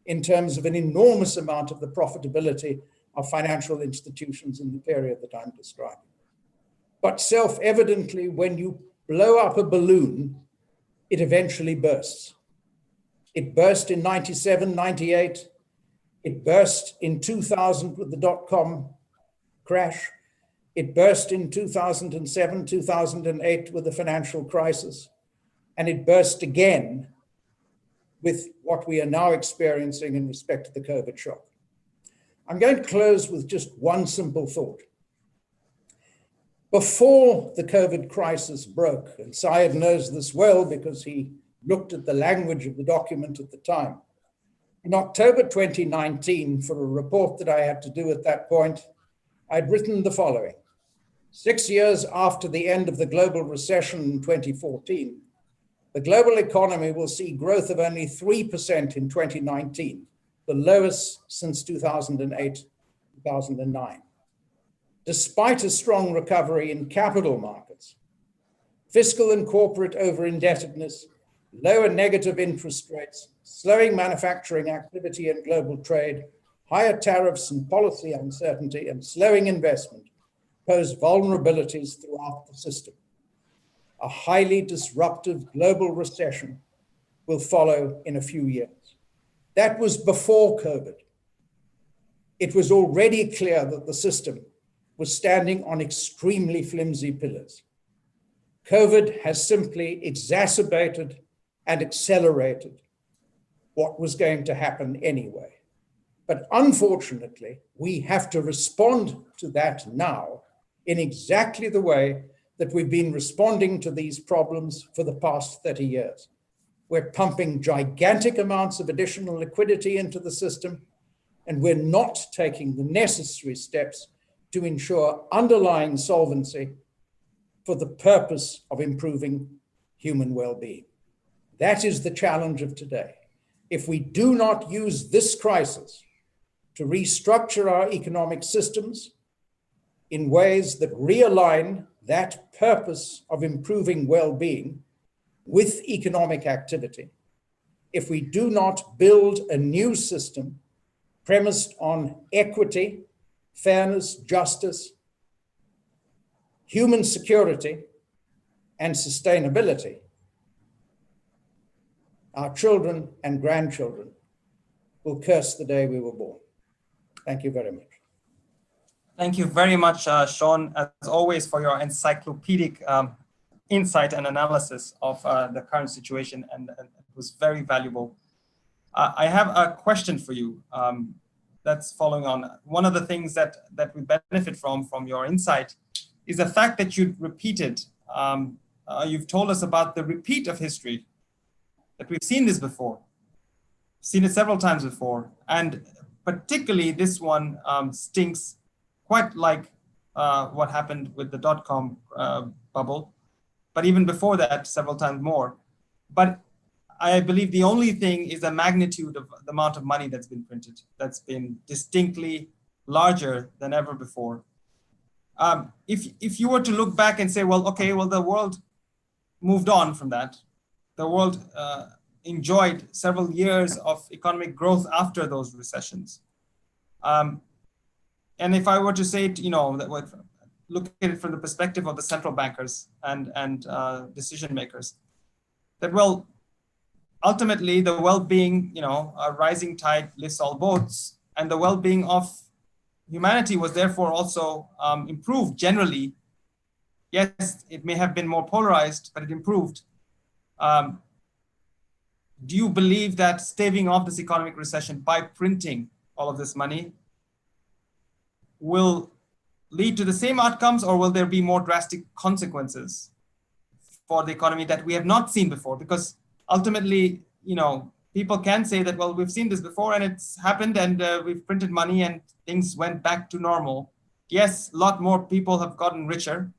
S9: in terms of an enormous amount of the profitability of financial institutions in the period that I'm describing. But self-evidently, when you blow up a balloon, it eventually bursts. It burst in 97, 98. It burst in 2000 with the dot-com crash. It burst in 2007, 2008 with the financial crisis. And it burst again with what we are now experiencing in respect to the COVID shock. I'm going to close with just one simple thought. Before the COVID crisis broke, and Syed knows this well because he looked at the language of the document at the time. In October 2019, for a report that I had to do at that point, I'd written the following. 6 years after the end of the global recession in 2014, the global economy will see growth of only 3% in 2019, the lowest since 2008, 2009. Despite a strong recovery in capital markets, fiscal and corporate over-indebtedness, lower negative interest rates, slowing manufacturing activity and global trade, higher tariffs and policy uncertainty, and slowing investment pose vulnerabilities throughout the system. A highly disruptive global recession will follow in a few years. That was before COVID. It was already clear that the system was standing on extremely flimsy pillars. COVID has simply exacerbated and accelerated what was going to happen anyway. But unfortunately, we have to respond to that now in exactly the way that we've been responding to these problems for the past 30 years. We're pumping gigantic amounts of additional liquidity into the system, and we're not taking the necessary steps to ensure underlying solvency for the purpose of improving human well-being. That is the challenge of today. If we do not use this crisis to restructure our economic systems in ways that realign that purpose of improving well-being with economic activity, if we do not build a new system premised on equity, fairness, justice, human security, and sustainability, our children and grandchildren will curse the day we were born. Thank you very much.
S5: Thank you very much, Sean, as always, for your encyclopedic insight and analysis of the current situation, and it was very valuable. I have a question for you that's following on. One of the things that we benefit from your insight is the fact that you repeated, you've told us about the repeat of history, that we've seen this before, seen it several times before, and particularly this one stinks quite like what happened with the dot-com bubble, but even before that, several times more. But I believe the only thing is the magnitude of the amount of money that's been printed, that's been distinctly larger than ever before. If you were to look back and say, well, okay, well, the world moved on from that. The world enjoyed several years of economic growth after those recessions. And if I were to say, look at it from the perspective of the central bankers and decision makers, that, well, ultimately the well-being, a rising tide lifts all boats, and the well-being of humanity was therefore also improved generally. Yes, it may have been more polarized, but it improved. Do you believe that staving off this economic recession by printing all of this money will lead to the same outcomes, or will there be more drastic consequences for the economy that we have not seen before? Because ultimately, people can say that, well, we've seen this before and it's happened, and we've printed money and things went back to normal. Yes, a lot more people have gotten richer.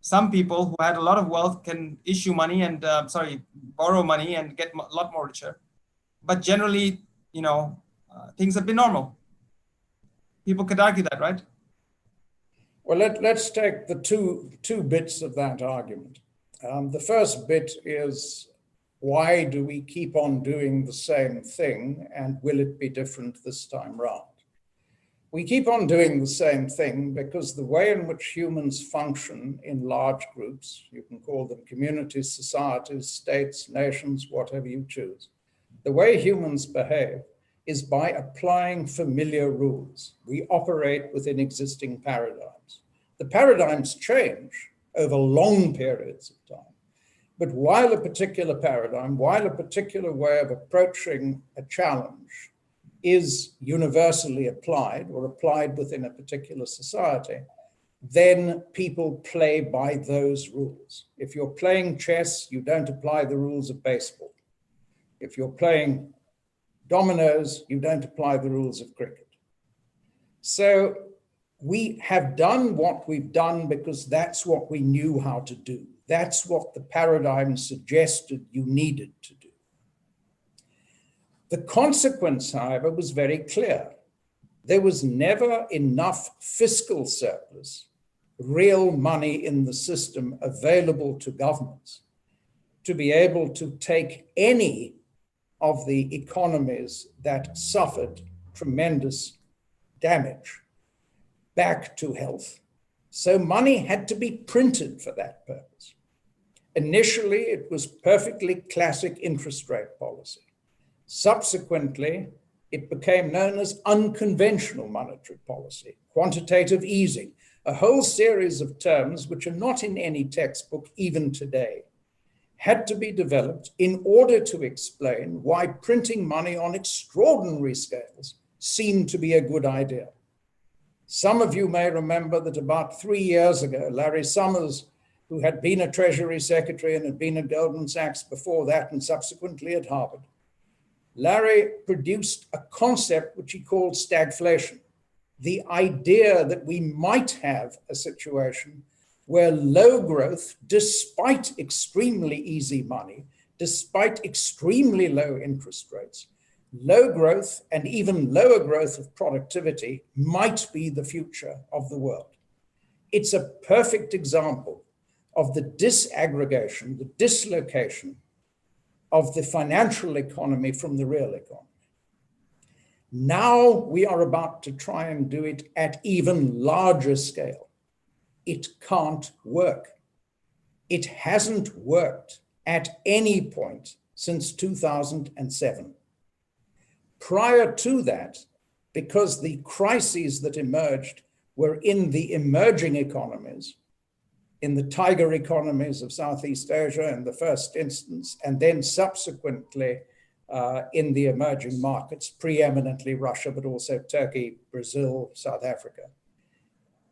S5: Some people who had a lot of wealth can issue money and, borrow money and get a lot more richer. But generally, things have been normal. People could argue that, right?
S9: Well, let's take the two bits of that argument. The first bit is, why do we keep on doing the same thing, and will it be different this time round? We keep on doing the same thing because the way in which humans function in large groups, you can call them communities, societies, states, nations, whatever you choose, the way humans behave is by applying familiar rules. We operate within existing paradigms. The paradigms change over long periods of time. But while a particular paradigm, while a particular way of approaching a challenge is universally applied or applied within a particular society, then people play by those rules. If you're playing chess, you don't apply the rules of baseball. If you're playing dominoes, you don't apply the rules of cricket. So we have done what we've done because that's what we knew how to do. That's what the paradigm suggested you needed to do. The consequence, however, was very clear. There was never enough fiscal surplus, real money in the system available to governments to be able to take any of the economies that suffered tremendous damage back to health. So money had to be printed for that purpose. Initially, it was perfectly classic interest rate policy. Subsequently, it became known as unconventional monetary policy, quantitative easing, a whole series of terms which are not in any textbook even today, had to be developed in order to explain why printing money on extraordinary scales seemed to be a good idea. Some of you may remember that about 3 years ago, Larry Summers, who had been a Treasury Secretary and had been at Goldman Sachs before that and subsequently at Harvard, Larry produced a concept which he called stagflation, the idea that we might have a situation where low growth, despite extremely easy money, despite extremely low interest rates, low growth and even lower growth of productivity might be the future of the world. It's a perfect example of the disaggregation, the dislocation of the financial economy from the real economy. Now we are about to try and do it at even larger scale. It can't work. It hasn't worked at any point since 2007. Prior to that, because the crises that emerged were in the emerging economies, in the tiger economies of Southeast Asia in the first instance, and then subsequently in the emerging markets, preeminently Russia, but also Turkey, Brazil, South Africa.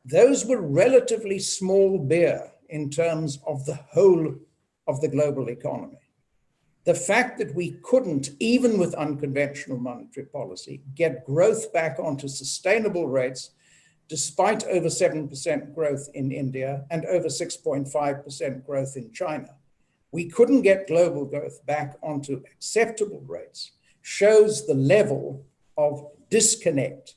S9: Those were relatively small beer in terms of the whole of the global economy. The fact that we couldn't, even with unconventional monetary policy, get growth back onto sustainable rates, despite over 7% growth in India and over 6.5% growth in China. We couldn't get global growth back onto acceptable rates, shows the level of disconnect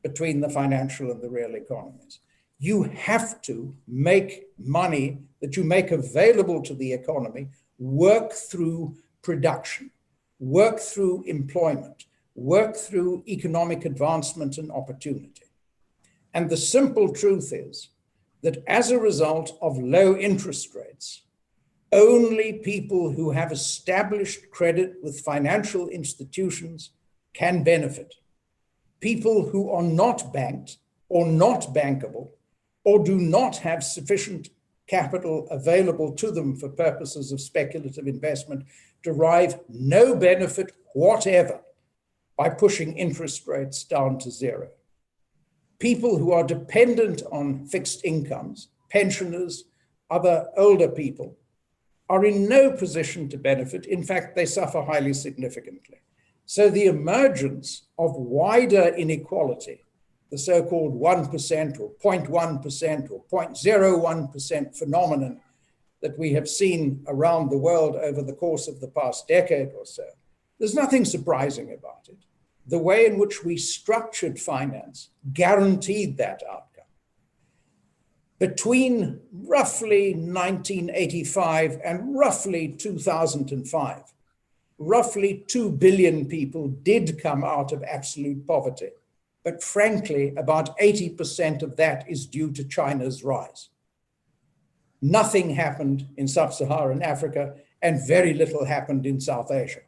S9: between the financial and the real economies. You have to make money that you make available to the economy work through production, work through employment, work through economic advancement and opportunity. And the simple truth is that as a result of low interest rates, only people who have established credit with financial institutions can benefit. People who are not banked or not bankable or do not have sufficient capital available to them for purposes of speculative investment derive no benefit whatever by pushing interest rates down to zero. People who are dependent on fixed incomes, pensioners, other older people, are in no position to benefit. In fact, they suffer highly significantly. So the emergence of wider inequality, the so-called 1% or 0.1% or 0.01% phenomenon that we have seen around the world over the course of the past decade or so, there's nothing surprising about it. The way in which we structured finance guaranteed that outcome. Between roughly 1985 and roughly 2005, roughly 2 billion people did come out of absolute poverty. But frankly, about 80% of that is due to China's rise. Nothing happened in sub-Saharan Africa and very little happened in South Asia.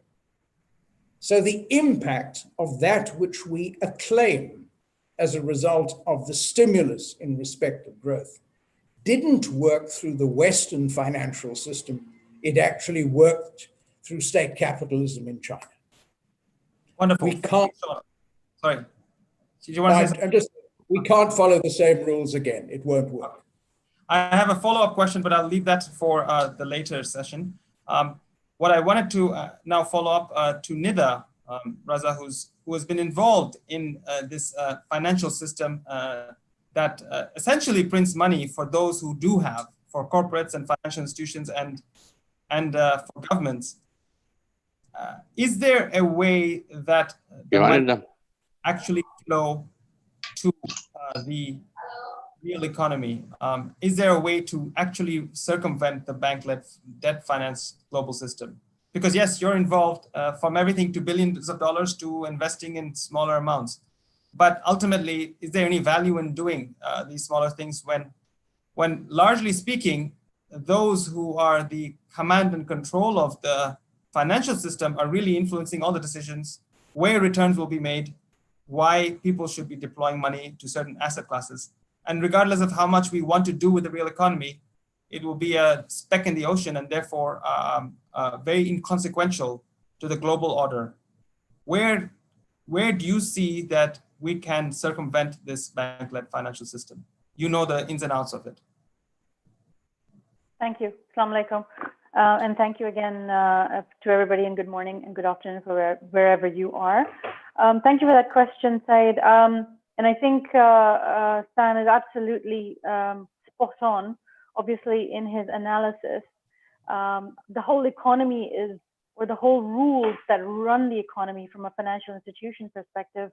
S9: So the impact of that which we acclaim as a result of the stimulus in respect of growth didn't work through the Western financial system. It actually worked through state capitalism in China.
S5: Wonderful.
S9: We can't.
S5: Sorry. Did you want to say something?
S9: We can't follow the same rules again. It won't work.
S5: I have a follow-up question, but I'll leave that for the later session. What I wanted to now follow up to Nida, Raza, who has been involved in this financial system that essentially prints money for those who do have, for corporates and financial institutions and for governments. Is there a way that the money actually flow to the real economy? Is there a way to actually circumvent the bank-led debt finance global system? Because yes, you're involved from everything to billions of dollars to investing in smaller amounts. But ultimately, is there any value in doing these smaller things when largely speaking, those who are the command and control of the financial system are really influencing all the decisions, where returns will be made, why people should be deploying money to certain asset classes. And regardless of how much we want to do with the real economy, it will be a speck in the ocean and therefore very inconsequential to the global order. Where do you see that we can circumvent this bank-led financial system? You know the ins and outs of it.
S10: Thank you. Assalamu alaikum. And thank you again to everybody, and good morning and good afternoon for wherever you are. Thank you for that question, Said. And I think Stan is absolutely spot on, obviously, in his analysis. The whole economy is, or the whole rules that run the economy from a financial institution perspective,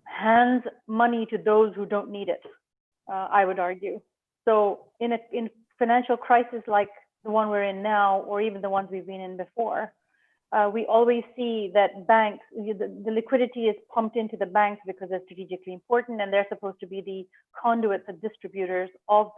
S10: hands money to those who don't need it, I would argue. So in financial crisis like the one we're in now, or even the ones we've been in before, we always see that banks, the liquidity is pumped into the banks because they're strategically important and they're supposed to be the conduits and distributors of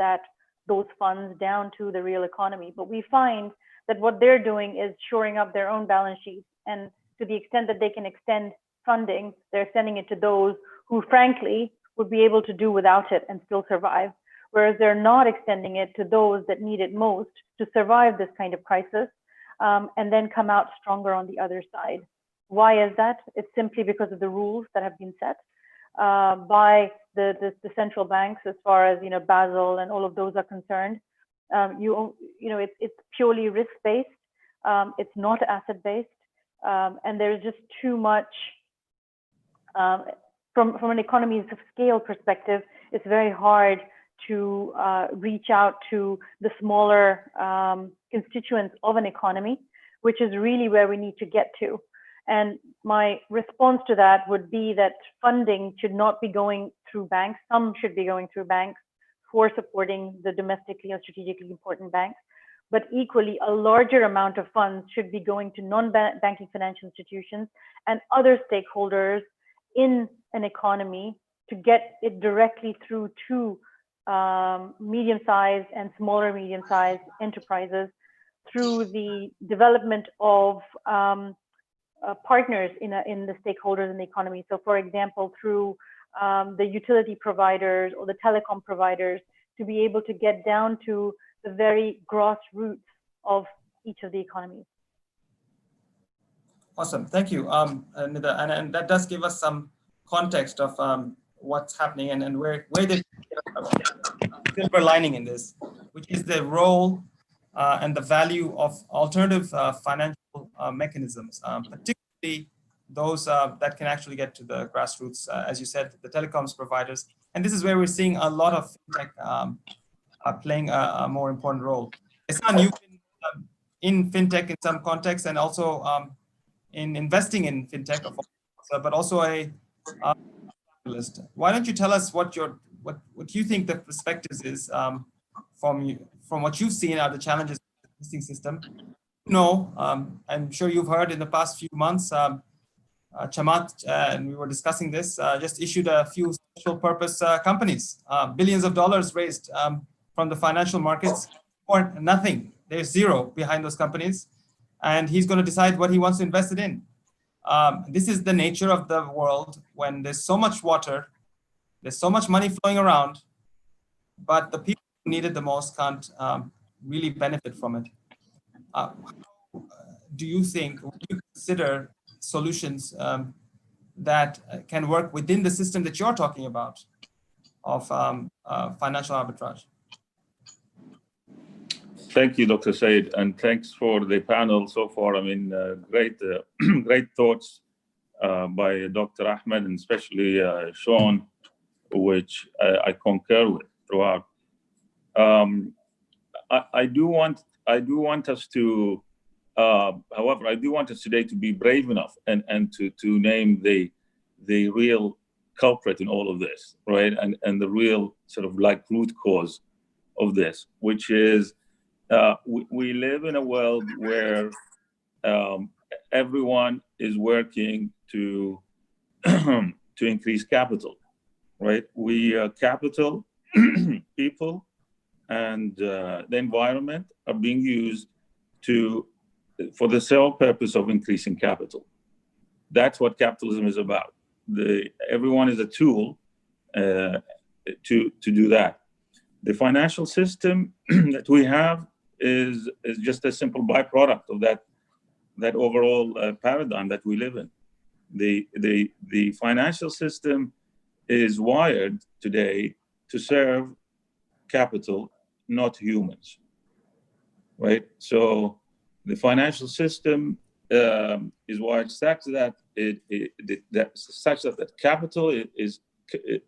S10: those funds down to the real economy. But we find that what they're doing is shoring up their own balance sheets, and to the extent that they can extend funding, they're sending it to those who frankly would be able to do without it and still survive. Whereas they're not extending it to those that need it most to survive this kind of crisis, and then come out stronger on the other side. Why is that? It's simply because of the rules that have been set by the central banks, as far as Basel and all of those are concerned. It's purely risk-based. It's not asset-based, and there's just too much. From an economies of scale perspective, it's very hard to reach out to the smaller constituents of an economy, which is really where we need to get to. And my response to that would be that funding should not be going through banks. Some should be going through banks for supporting the domestically or strategically important banks. But equally, a larger amount of funds should be going to non-banking financial institutions and other stakeholders in an economy to get it directly through to medium-sized and smaller medium-sized enterprises through the development of partners in the stakeholders in the economy. So for example, through the utility providers or the telecom providers, to be able to get down to the very grassroots of each of the economies.
S5: Awesome, thank you, Nida. And that does give us some context of what's happening and where the silver lining in this, which is the role and the value of alternative financial mechanisms, particularly those that can actually get to the grassroots, as you said, the telecoms providers. And this is where we're seeing a lot of fintech playing a more important role. Ihsan, you've been in fintech in some context and also in investing in fintech, but also a list. Why don't you tell us what you think the perspectives is from what you've seen are the challenges of the existing system? No, I'm sure you've heard in the past few months, Chamat, and we were discussing this, just issued a few special purpose companies, billions of dollars raised from the financial markets for nothing. There's zero behind those companies, and he's going to decide what he wants to invest it in. This is the nature of the world when there's so much water, there's so much money flowing around, but the people who need it the most can't really benefit from it. Do you think, would you consider solutions that can work within the system that you're talking about of financial arbitrage?
S11: Thank you, Dr. Said, and thanks for the panel so far. I mean, great thoughts by Dr. Ahmad and especially Sean, which I concur with throughout. I do want us to, however, I do want us today to be brave enough and to name the real culprit in all of this, right? And the real sort of like root cause of this, which is we live in a world where everyone is working to to increase capital, right? Capital, people, and the environment are being used for the sole purpose of increasing capital. That's what capitalism is about. Everyone is a tool to do that. The financial system that we have is just a simple byproduct of that overall paradigm that we live in. The financial system is wired today to serve capital, not humans, right? So the financial system is wired such that that capital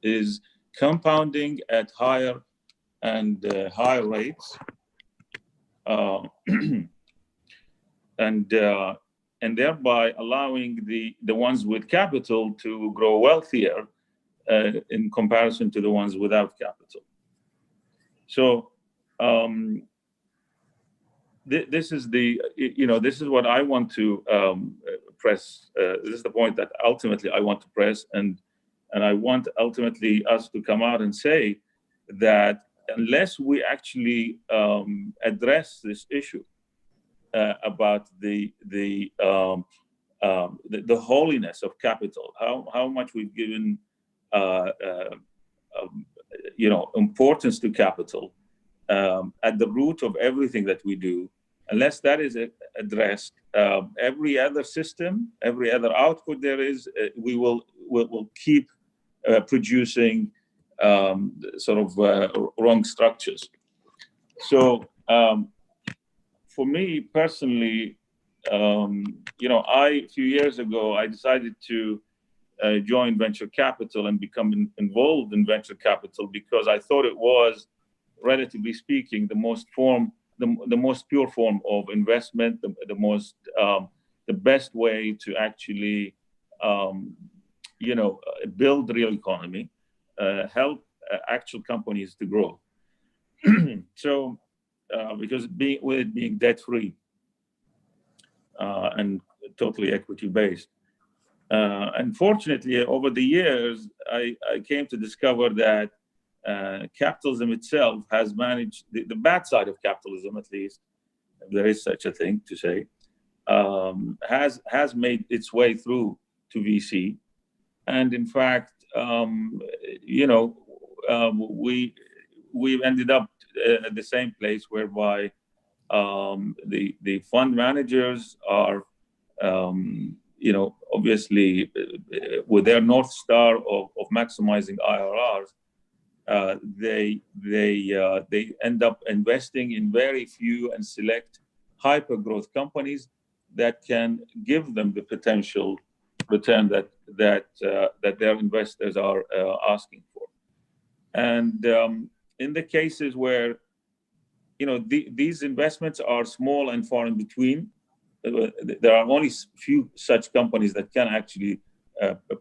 S11: is compounding at higher and higher rates, and thereby allowing the ones with capital to grow wealthier in comparison to the ones without capital. So this is this is what I want to press. This is the point that ultimately I want to press, and I want ultimately us to come out and say that unless we actually address this issue about the holiness of capital, how much we've given importance to capital at the root of everything that we do, unless that is addressed, every other system, every other output there is, we will keep producing sort of wrong structures. So for me personally, you know, a few years ago, I decided to join venture capital and become involved in venture capital because I thought it was, relatively speaking, the most pure form of investment, the best way to actually, you know, build real economy, help actual companies to grow. So, because with it being debt free and totally equity based. Unfortunately, over the years, I came to discover that capitalism itself has managed, the bad side of capitalism, at least, if there is such a thing to say, has made its way through to VC. And in fact, you know, we've ended up at the same place whereby the fund managers are, you know, obviously with their North Star of maximizing IRRs, they end up investing in very few and select hyper growth companies that can give them the potential return that their investors are asking for. And in the cases where, you know, these investments are small and far in between, there are only few such companies that can actually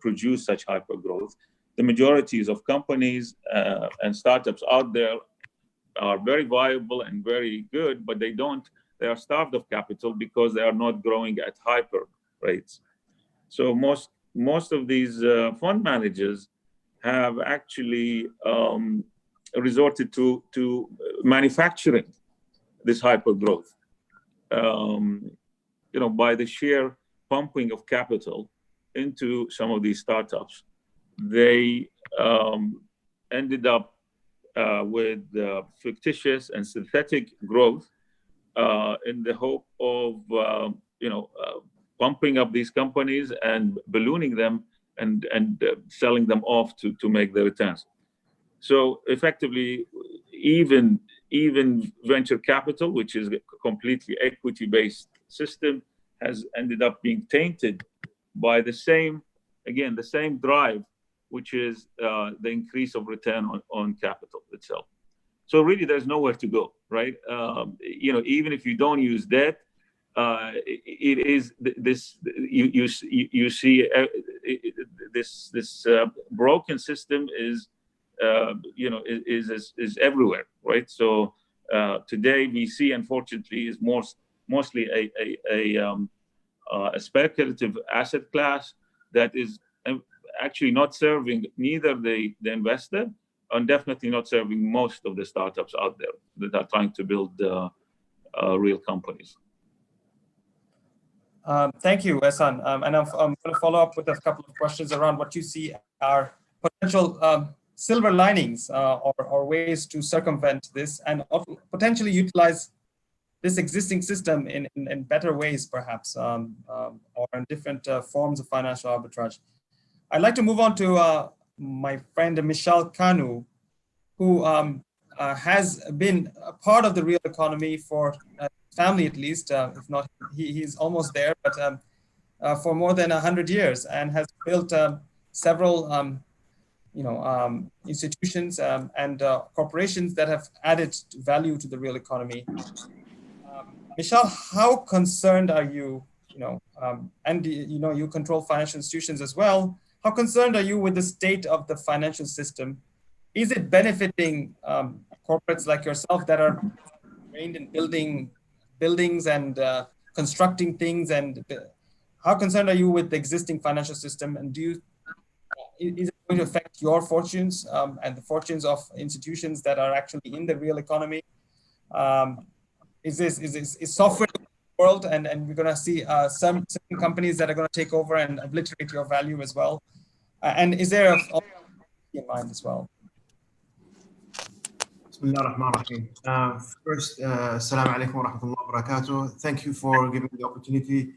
S11: produce such hyper growth. The majorities of companies and startups out there are very viable and very good, but they are starved of capital because they are not growing at hyper rates. So most of these fund managers have actually resorted to manufacturing this hyper growth. You know, by the sheer pumping of capital into some of these startups, they ended up with fictitious and synthetic growth in the hope of, you know, pumping up these companies and ballooning them and selling them off to make the returns. So effectively, even venture capital, which is a completely equity-based system, has ended up being tainted by the same drive, which is the increase of return on capital itself. So really, there's nowhere to go, right? You know, even if you don't use debt, it is this. You see this broken system is, you know, is everywhere, right? So today VC, unfortunately, is mostly a speculative asset class that is actually not serving neither the investor and definitely not serving most of the startups out there that are trying to build real companies.
S5: Thank you, Ihsan. And I'm going to follow up with a couple of questions around what you see are potential silver linings or ways to circumvent this and potentially utilize this existing system in better ways, perhaps, or in different forms of financial arbitrage. I'd like to move on to my friend Mishal Kanoo, who has been a part of the real economy for family, at least, if not, he's almost there, but for more than 100 years, and has built several institutions and corporations that have added value to the real economy. Mishal, how concerned are you, and you control financial institutions as well, how concerned are you with the state of the financial system? Is it benefiting corporates like yourself that are trained in building buildings and constructing things? And how concerned are you with the existing financial system? And is it going to affect your fortunes and the fortunes of institutions that are actually in the real economy? Is software the world, and we're going to see some companies that are going to take over and obliterate your value as well? And is there a in mind as well?
S12: First, Assalamu alaikum wa rahmatullahi wa barakatuh. Thank you for giving me the opportunity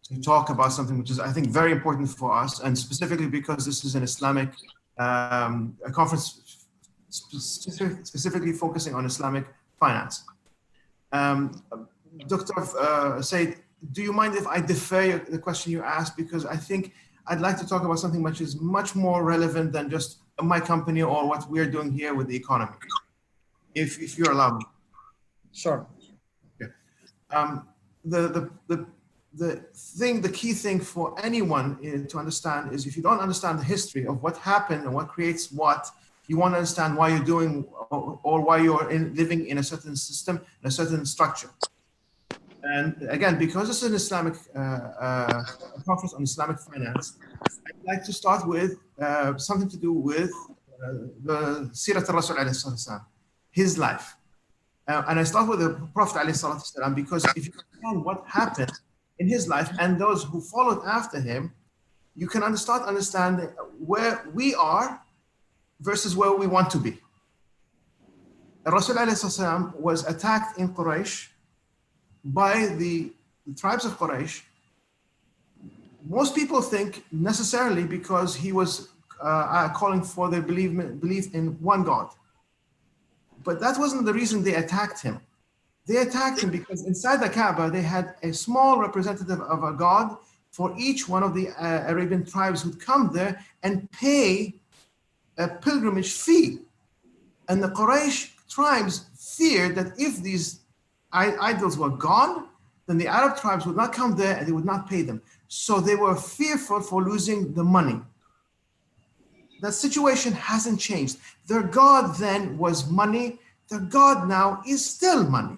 S12: to talk about something which is, I think, very important for us, and specifically because this is an Islamic a conference specifically focusing on Islamic finance. Dr. Said do you mind if I defer the question you asked? Because I think I'd like to talk about something which is much more relevant than just my company or what we're doing here with the economy, if you allow me.
S5: Sure.
S12: Okay. The key thing for anyone to understand is if you don't understand the history of what happened and what creates what, you want to understand why you're doing or why you're living in a certain system, in a certain structure. And again, because it's an Islamic conference on Islamic finance, I'd like to start with something to do with the Sirat al-Rasul alayhi salam, his life. And I start with the Prophet alayhi salam because if you understand what happened in his life and those who followed after him, you can start understanding where we are versus where we want to be. Rasul alayhi salam was attacked in Quraysh by the tribes of Quraysh. Most people think necessarily because he was calling for their belief in one God. But that wasn't the reason they attacked him. They attacked him because inside the Kaaba, they had a small representative of a God for each one of the Arabian tribes who'd come there and pay a pilgrimage fee. And the Quraysh tribes feared that if these idols were gone, then the Arab tribes would not come there and they would not pay them. So they were fearful for losing the money. That situation hasn't changed. Their God then was money. Their God now is still money.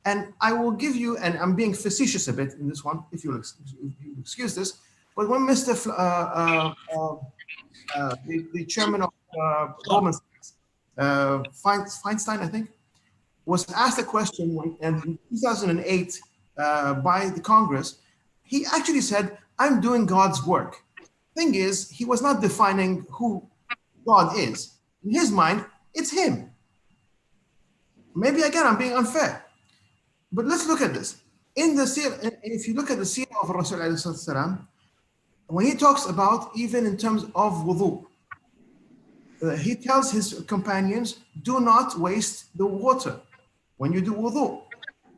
S12: And I will give you, and I'm being facetious a bit in this one, if you'll excuse this, but when Mr. The chairman of Goldman Sachs, Feinstein, I think, was asked a question in 2008 by the Congress, he actually said, I'm doing God's work. Thing is, he was not defining who God is. In his mind, it's him. Maybe again, I'm being unfair. But let's look at this. If you look at the seerah of Rasul, when he talks about, even in terms of wudu, he tells his companions, do not waste the water when you do wudu.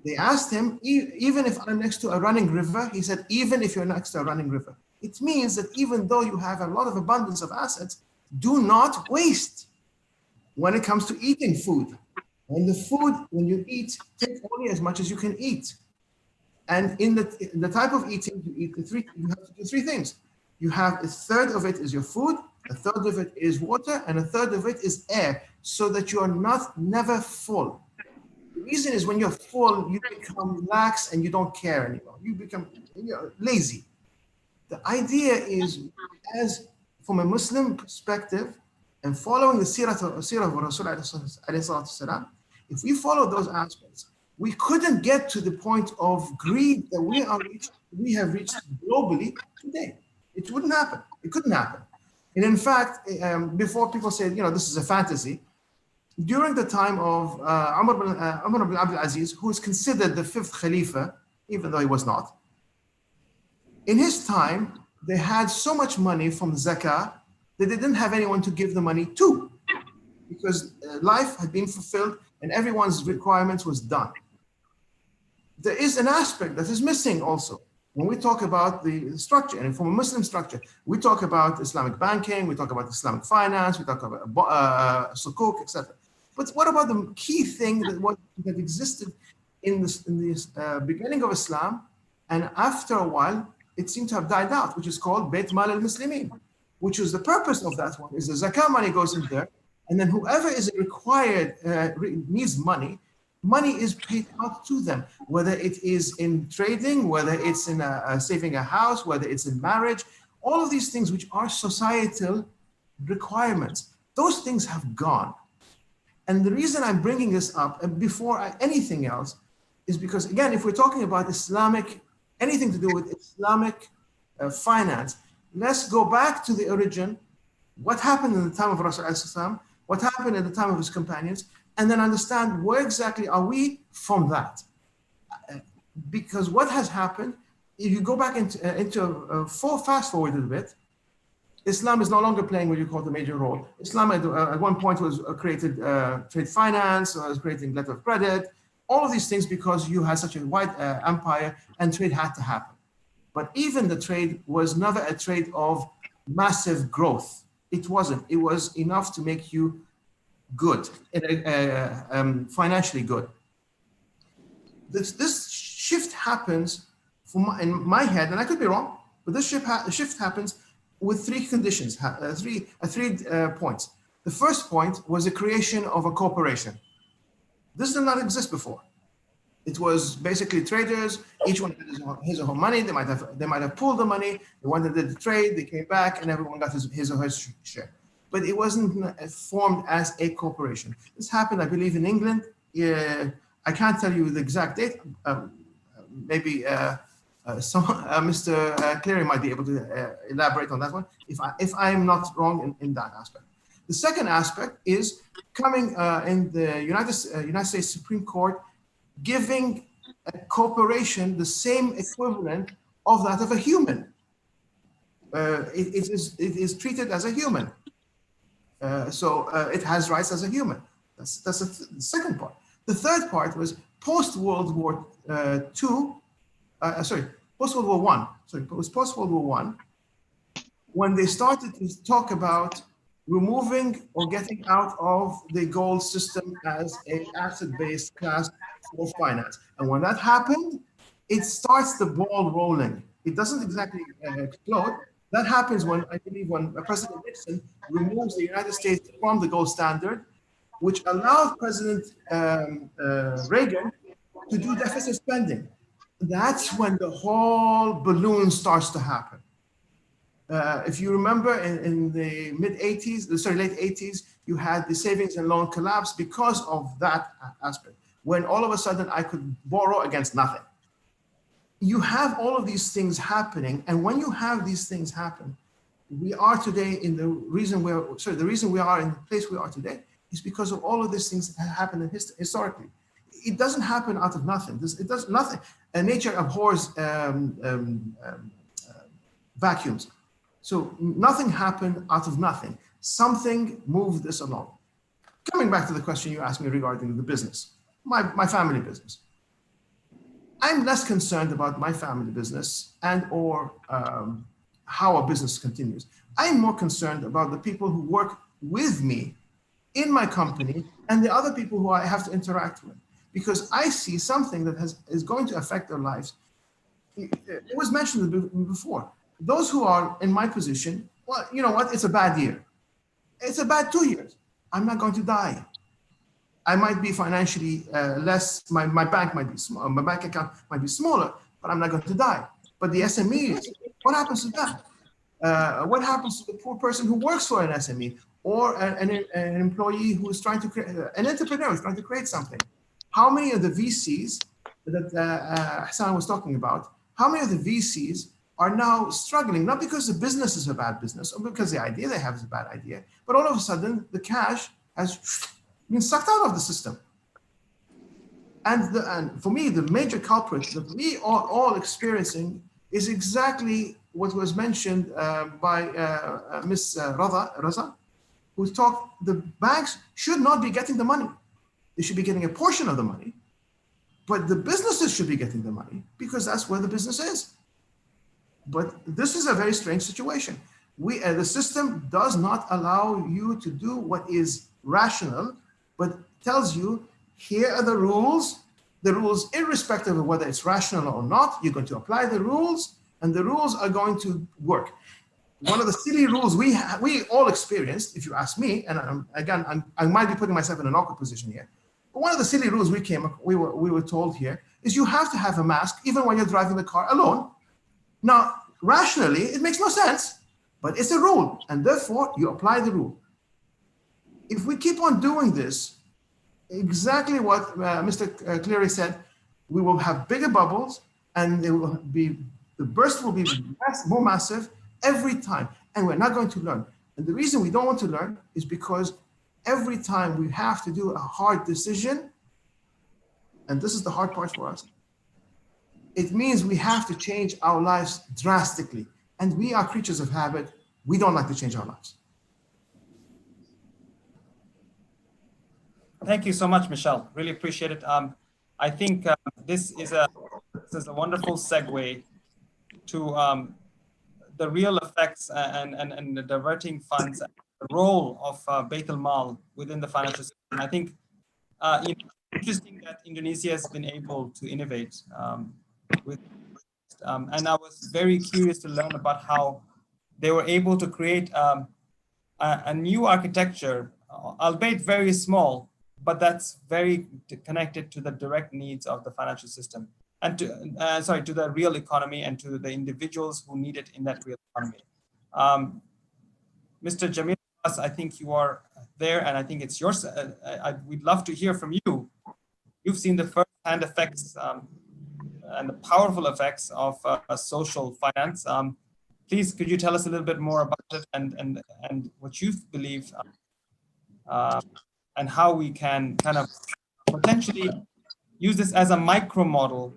S12: They asked him, even if I'm next to a running river, he said, even if you're next to a running river. It means that even though you have a lot of abundance of assets, do not waste when it comes to eating food. And the food, when you eat, take only as much as you can eat. And in the type of eating, you have to do three things. You have a third of it is your food, a third of it is water, and a third of it is air, so that you are never full. The reason is when you're full, you become lax and you don't care anymore. You become lazy. The idea is, as from a Muslim perspective, and following the seerah of Rasul, if we follow those aspects, we couldn't get to the point of greed that we have reached globally today. It wouldn't happen. It couldn't happen. And in fact, before people said, this is a fantasy, during the time of Umar bin Abdul Aziz, who is considered the fifth Khalifa, even though he was not, in his time, they had so much money from zakah that they didn't have anyone to give the money to, because life had been fulfilled and everyone's requirements was done. There is an aspect that is missing also. When we talk about the structure, and from a Muslim structure, we talk about Islamic banking, we talk about Islamic finance, we talk about sukuk, etc. But what about the key thing that existed in the beginning of Islam, and after a while, it seemed to have died out, which is called Beit Mal al-Muslimin, which is the purpose of that one, is the zakah money goes in there, and then whoever is required, needs money is paid out to them, whether it is in trading, whether it's in saving a house, whether it's in marriage, all of these things which are societal requirements, those things have gone. And the reason I'm bringing this up before anything else is because, again, if we're talking about anything to do with Islamic finance, let's go back to the origin, what happened in the time of Rasul, what happened at the time of his companions, and then understand where exactly are we from that. Because what has happened, if you go back fast forward a bit, Islam is no longer playing what you call the major role. Islam at one point was created trade finance, was creating letter of credit. All of these things because you had such a wide empire and trade had to happen. But even the trade was never a trade of massive growth. It wasn't. It was enough to make you good, financially good. This shift happens in my head, and I could be wrong, but this shift happens with three conditions, three points. The first point was the creation of a corporation. This did not exist before. It was basically traders. Each one had his or her money. They might have pooled the money. The one that did the trade, they came back, and everyone got his or her share. But it wasn't formed as a corporation. This happened, I believe, in England. I can't tell you the exact date. Maybe Mr. Cleary might be able to elaborate on that one if I'm not wrong in that aspect. The second aspect is coming in the United States Supreme Court, giving a corporation the same equivalent of that of a human. It is treated as a human. So it has rights as a human. That's the second part. The third part was post-World War post-World War I. Sorry, it was post-World War I when they started to talk about removing or getting out of the gold system as an asset-based class for finance. And when that happened, it starts the ball rolling. It doesn't exactly explode. That happens when, I believe, when President Nixon removes the United States from the gold standard, which allowed President Reagan to do deficit spending. That's when the whole balloon starts to happen. If you remember in the late 80s, you had the savings and loan collapse because of that aspect, when all of a sudden I could borrow against nothing. You have all of these things happening, and when you have these things happen, we are today in the reason we are in the place we are today is because of all of these things that happened historically. It doesn't happen out of nothing. It does nothing. And nature abhors vacuums. So nothing happened out of nothing. Something moved this along. Coming back to the question you asked me regarding the business, my family business. I'm less concerned about my family business and or how a business continues. I'm more concerned about the people who work with me in my company and the other people who I have to interact with, because I see something that is going to affect their lives. It was mentioned before. Those who are in my position, well, you know what? It's a bad year. It's a bad 2 years. I'm not going to die. I might be financially less, my bank might be small, my bank account might be smaller, but I'm not going to die. But the SMEs, what happens to that? What happens to the poor person who works for an SME or an employee who is trying to create, an entrepreneur who is trying to create something? How many of the VCs that Ihsan was talking about, how many of the VCs are now struggling, not because the business is a bad business or because the idea they have is a bad idea, but all of a sudden the cash has been sucked out of the system. And for me, the major culprit that we are all experiencing is exactly what was mentioned by Ms. Raza, who talked, the banks should not be getting the money. They should be getting a portion of the money, but the businesses should be getting the money because that's where the business is. But this is a very strange situation. The system does not allow you to do what is rational, but tells you, here are the rules irrespective of whether it's rational or not, you're going to apply the rules and the rules are going to work. One of the silly rules we all experienced, if you ask me, and I might be putting myself in an awkward position here, but one of the silly rules we were told here is you have to have a mask even when you're driving the car alone. Now, rationally, it makes no sense, but it's a rule, and therefore you apply the rule. If we keep on doing this, exactly what Mr. Cleary said, we will have bigger bubbles, and the burst will be more massive every time, and we're not going to learn. And the reason we don't want to learn is because every time we have to do a hard decision, and this is the hard part for us, it means we have to change our lives drastically. And we are creatures of habit. We don't like to change our lives.
S5: Thank you so much, Mishal. Really appreciate it. I think this is a wonderful segue to the real effects and the diverting funds, the role of Bait al-Mal within the financial system. I think interesting that Indonesia has been able to innovate and I was very curious to learn about how they were able to create a new architecture, albeit very small, but that's very connected to the direct needs of the financial system and to the real economy and to the individuals who need it in that real economy. Mr. Jamil, I think you are there, and I think it's yours. We'd love to hear from you. You've seen the first-hand effects and the powerful effects of social finance. Please, could you tell us a little bit more about it and what you believe and how we can kind of potentially use this as a micro model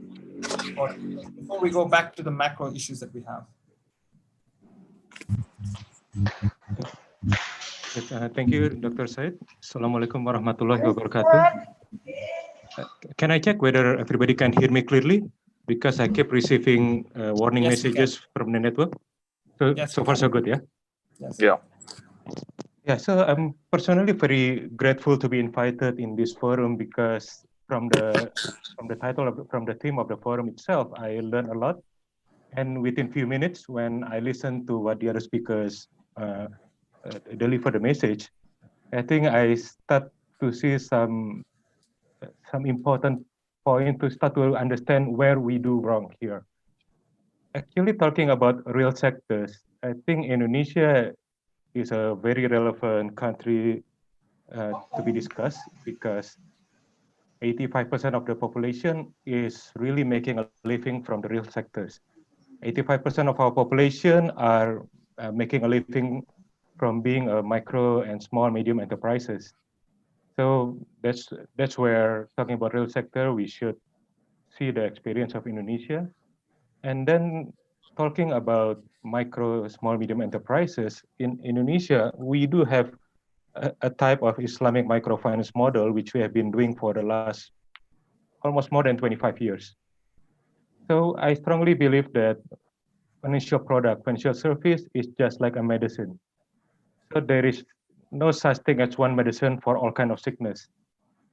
S5: before we go back to the macro issues that we have?
S13: Thank you, Dr. Said. Assalamualaikum warahmatullahi wabarakatuh. Can I check whether everybody can hear me clearly? Because I keep receiving warning messages from the network. So, so far so good, yeah?
S5: Yes.
S11: Yeah.
S13: Yeah, so I'm personally very grateful to be invited in this forum because from the title from the theme of the forum itself, I learned a lot. And within few minutes, when I listened to what the other speakers deliver the message, I think I start to see some important point to start to understand where we do wrong here. Actually, talking about real sectors, I think Indonesia is a very relevant country to be discussed because 85% of the population is really making a living from the real sectors. 85% of our population are making a living from being a micro and small medium enterprises. So that's where talking about real sector, we should see the experience of Indonesia. And then talking about micro, small, medium enterprises in Indonesia, we do have a type of Islamic microfinance model, which we have been doing for the last almost more than 25 years. So I strongly believe that financial product, financial service is just like a medicine. So there is no such thing as one medicine for all kind of sickness,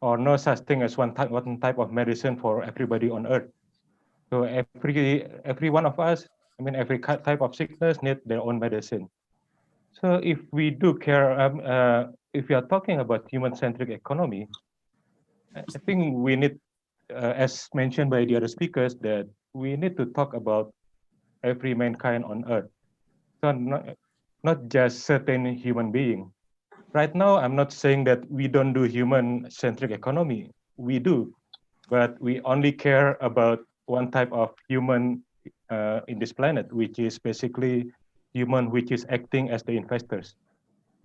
S13: or no such thing as one type of medicine for everybody on earth. So every one of us, I mean, every type of sickness need their own medicine. So if we do care, if we are talking about human-centric economy, I think we need, as mentioned by the other speakers, that we need to talk about every mankind on earth. So not just certain human being. Right now, I'm not saying that we don't do human-centric economy. We do, but we only care about one type of human in this planet, which is basically human, which is acting as the investors.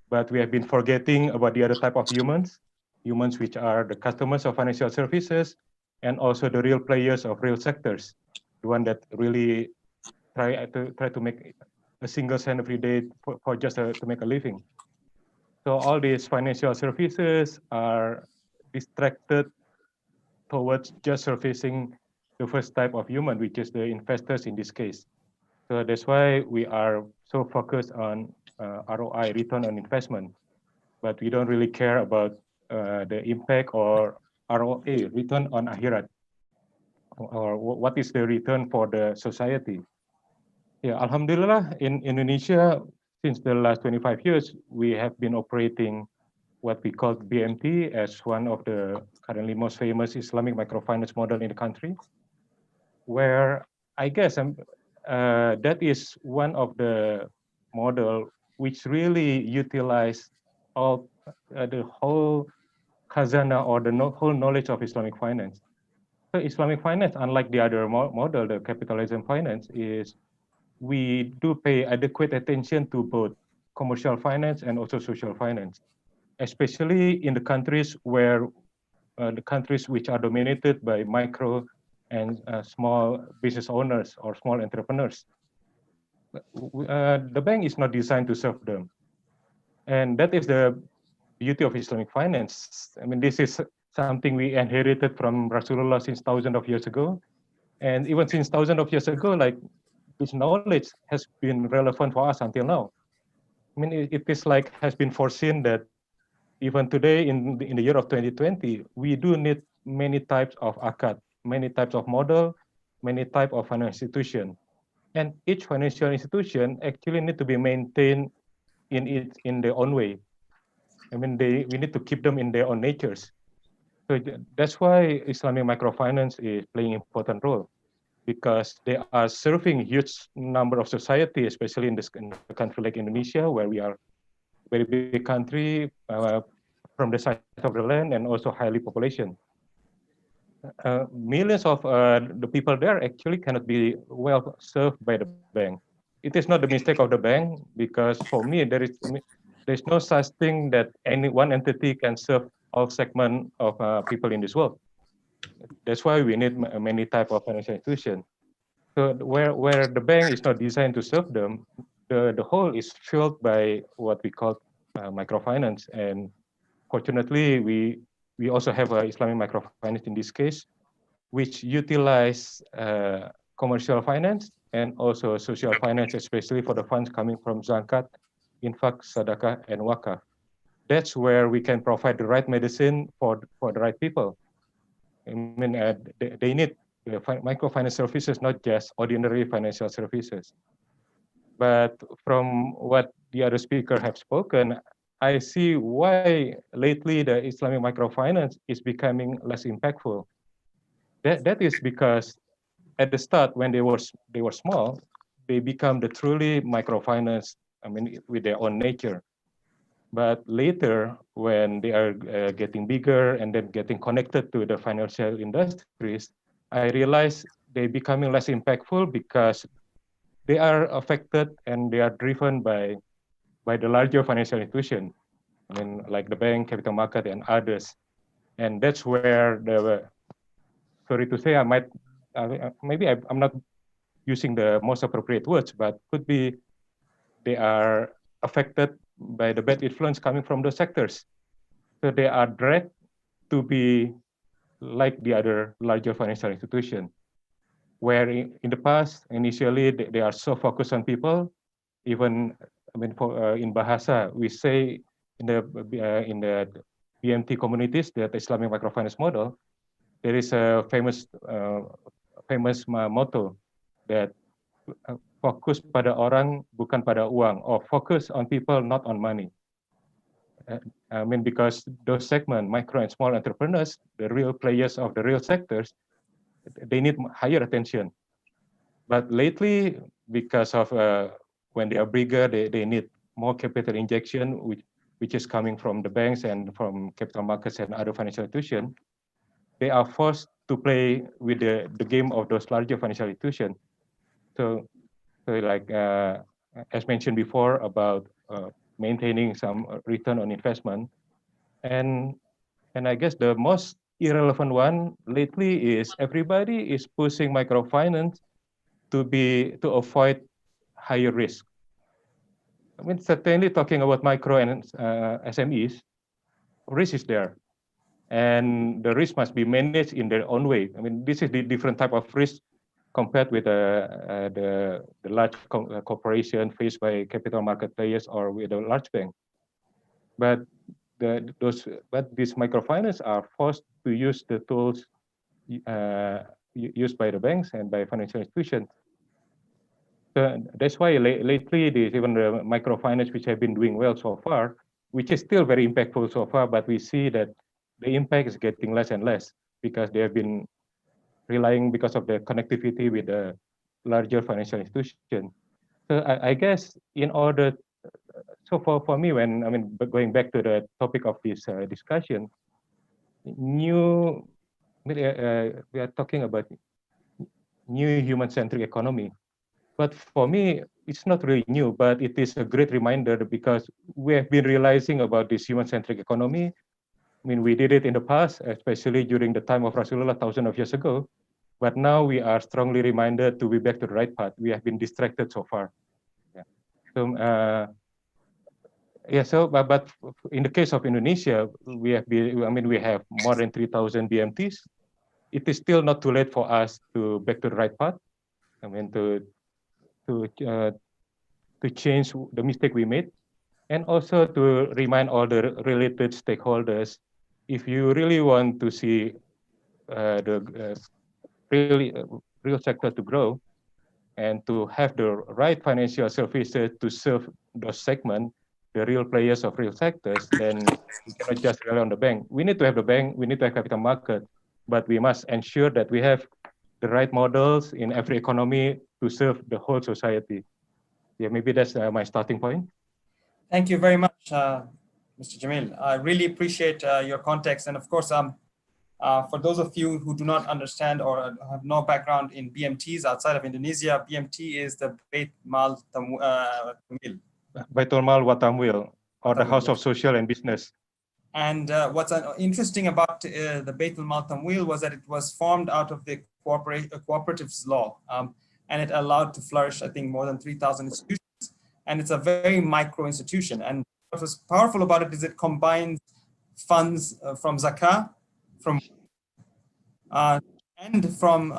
S13: But we have been forgetting about the other type of humans which are the customers of financial services, and also the real players of real sectors, the one that really try to make a single cent every day for just to make a living. So all these financial services are distracted towards just servicing the first type of human, which is the investors in this case. So that's why we are so focused on ROI, return on investment, but we don't really care about the impact or ROA, return on akhirat, or what is the return for the society. Yeah, Alhamdulillah, in Indonesia, since the last 25 years, we have been operating what we call BMT as one of the currently most famous Islamic microfinance model in the country, where I guess that is one of the model which really utilize all the whole khazanah or the whole knowledge of Islamic finance. So Islamic finance, unlike the other model, the capitalism finance, is we do pay adequate attention to both commercial finance and also social finance, especially in the countries where the countries which are dominated by micro and small business owners or small entrepreneurs. The bank is not designed to serve them. And that is the beauty of Islamic finance. I mean, this is something we inherited from Rasulullah since thousands of years ago. And even since thousands of years ago, like this knowledge has been relevant for us until now. I mean, it is like has been foreseen that even today in the year of 2020, we do need many types of akad, many types of model, many type of financial institution. And each financial institution actually need to be maintained in their own way. I mean, we need to keep them in their own natures. So that's why Islamic microfinance is playing an important role, because they are serving huge number of society, especially in a country like Indonesia, where we are a very big country from the size of the land and also highly population. Millions of the people there actually cannot be well served by the bank. It is not the mistake of the bank, because for me there's no such thing that any one entity can serve all segment of people in this world. That's why we need many type of financial institutions. So where the bank is not designed to serve them, the whole is filled by what we call microfinance. And fortunately, we also have Islamic microfinance in this case, which utilize commercial finance and also social finance, especially for the funds coming from zakat, infak, sadaqah, and wakaf. That's where we can provide the right medicine for the right people. I mean, they need microfinance services, not just ordinary financial services. But from what the other speaker have spoken, I see why lately the Islamic microfinance is becoming less impactful. That is because at the start, when they were small, they become the truly microfinance. I mean, with their own nature. But later, when they are getting bigger and then getting connected to the financial industries, I realize they're becoming less impactful because they are affected and they are driven by the larger financial institution. I mean, like the bank, capital market, and others. And that's where sorry to say, I might, maybe I'm not using the most appropriate words, but could be they are affected by the bad influence coming from those sectors. So they are dragged to be like the other larger financial institution, where in the past, initially, they are so focused on people. Even, I mean, in Bahasa, we say in the BMT communities, the Islamic microfinance model, there is a famous motto that fokus pada orang bukan pada uang, or focus on people, not on money. I mean, because those segment, micro and small entrepreneurs, the real players of the real sectors, they need higher attention. But lately, because of when they are bigger, they need more capital injection, which is coming from the banks and from capital markets and other financial institutions. They are forced to play with the game of those larger financial institutions. So like as mentioned before about maintaining some return on investment, and I guess the most irrelevant one lately is everybody is pushing microfinance to avoid higher risk. I mean, certainly talking about micro and SMEs, risk is there, and the risk must be managed in their own way. I mean, this is the different type of risk compared with the large corporation faced by capital market players or with a large bank. But these microfinance are forced to use the tools used by the banks and by financial institutions. So that's why lately even the microfinance, which have been doing well so far, which is still very impactful so far, but we see that the impact is getting less and less because they have been relying because of the connectivity with the larger financial institution. So I guess in order, so for me, when I mean going back to the topic of this discussion, we are talking about new human-centric economy. But for me, it's not really new, but it is a great reminder because we have been realizing about this human-centric economy. I mean, we did it in the past, especially during the time of Rasulullah thousands of years ago. But now we are strongly reminded to be back to the right path. We have been distracted so far. Yeah. So Yeah, so but in the case of Indonesia, we have we have more than 3,000 BMTs. It is still not too late for us to back to the right path. I mean to change the mistake we made, and also to remind all the related stakeholders, if you really want to see the real sector to grow and to have the right financial services to serve those segments, the real players of real sectors, then we cannot just rely on the bank. We need to have the bank, we need to have capital market, but we must ensure that we have the right models in every economy to serve the whole society. Yeah, maybe that's my starting point.
S5: Thank you very much, Mr. Jamil. I really appreciate your context. And of course, for those of you who do not understand or have no background in BMTs outside of Indonesia, BMT is the Bait Mal Tamwil.
S13: Baitul Mal wa Tamwil, or the House of Social and Business.
S5: And what's interesting about the Baitul Mal Tamwil was that it was formed out of the cooperatives law, and it allowed to flourish, I think, more than 3,000 institutions. And it's a very micro institution. And what was powerful about it is it combines funds from zakah, from and from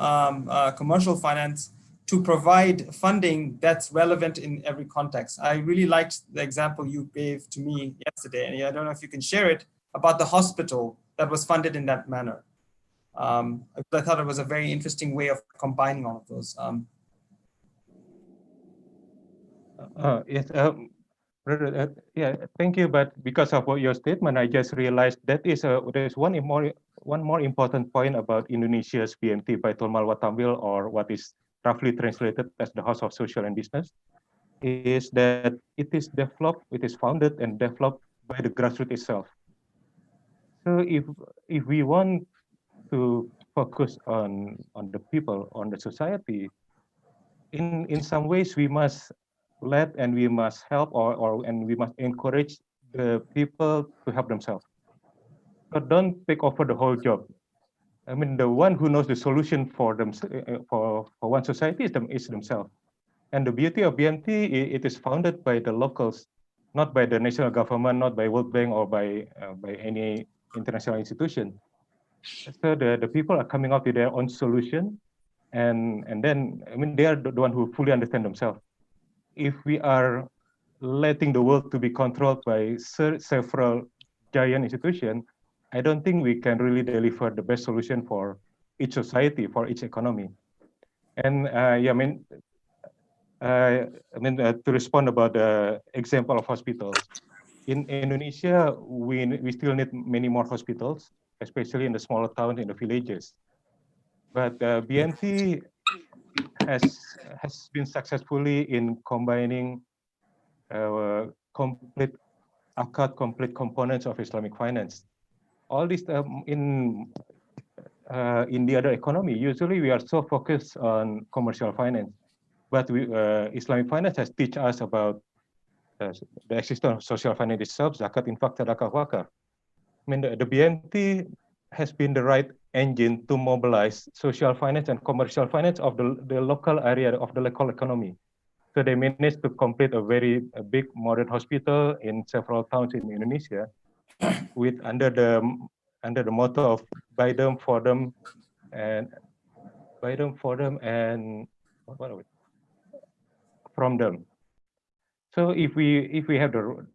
S5: commercial finance to provide funding that's relevant in every context. I really liked the example you gave to me yesterday, and I don't know if you can share it, about the hospital that was funded in that manner. I thought it was a very interesting way of combining all of those.
S13: Yes, yeah, thank you. But because of your statement, I just realized that there's one more important point about Indonesia's BMT, Baitul Mal wa Tamwil, or what is roughly translated as the House of Social and Business, is that it is founded and developed by the grassroots itself. So if we want to focus on the people, on the society, in some ways we must let and we must help and we must encourage the people to help themselves. But don't take over the whole job. I mean, the one who knows the solution for them for one society is themselves. And the beauty of BMT, it is founded by the locals, not by the national government, not by World Bank or by any international institution. So the people are coming up with their own solution, and then I mean they are the one who fully understand themselves. If we are letting the world to be controlled by several giant institutions, I don't think we can really deliver the best solution for each society, for each economy. And yeah, to respond about the example of hospitals, in Indonesia, we still need many more hospitals, especially in the smaller towns, in the villages. But BMT has been successfully in combining complete components of Islamic finance. All this in the other economy, usually we are so focused on commercial finance, but Islamic finance has taught us about the existence of social finance itself, zakat, infak, sedekah, wakaf. I mean, the BMT has been the right engine to mobilize social finance and commercial finance of the local area of the local economy. So they managed to complete a very big modern hospital in several towns in Indonesia, with under the motto of buy them for them and from them. So if we have the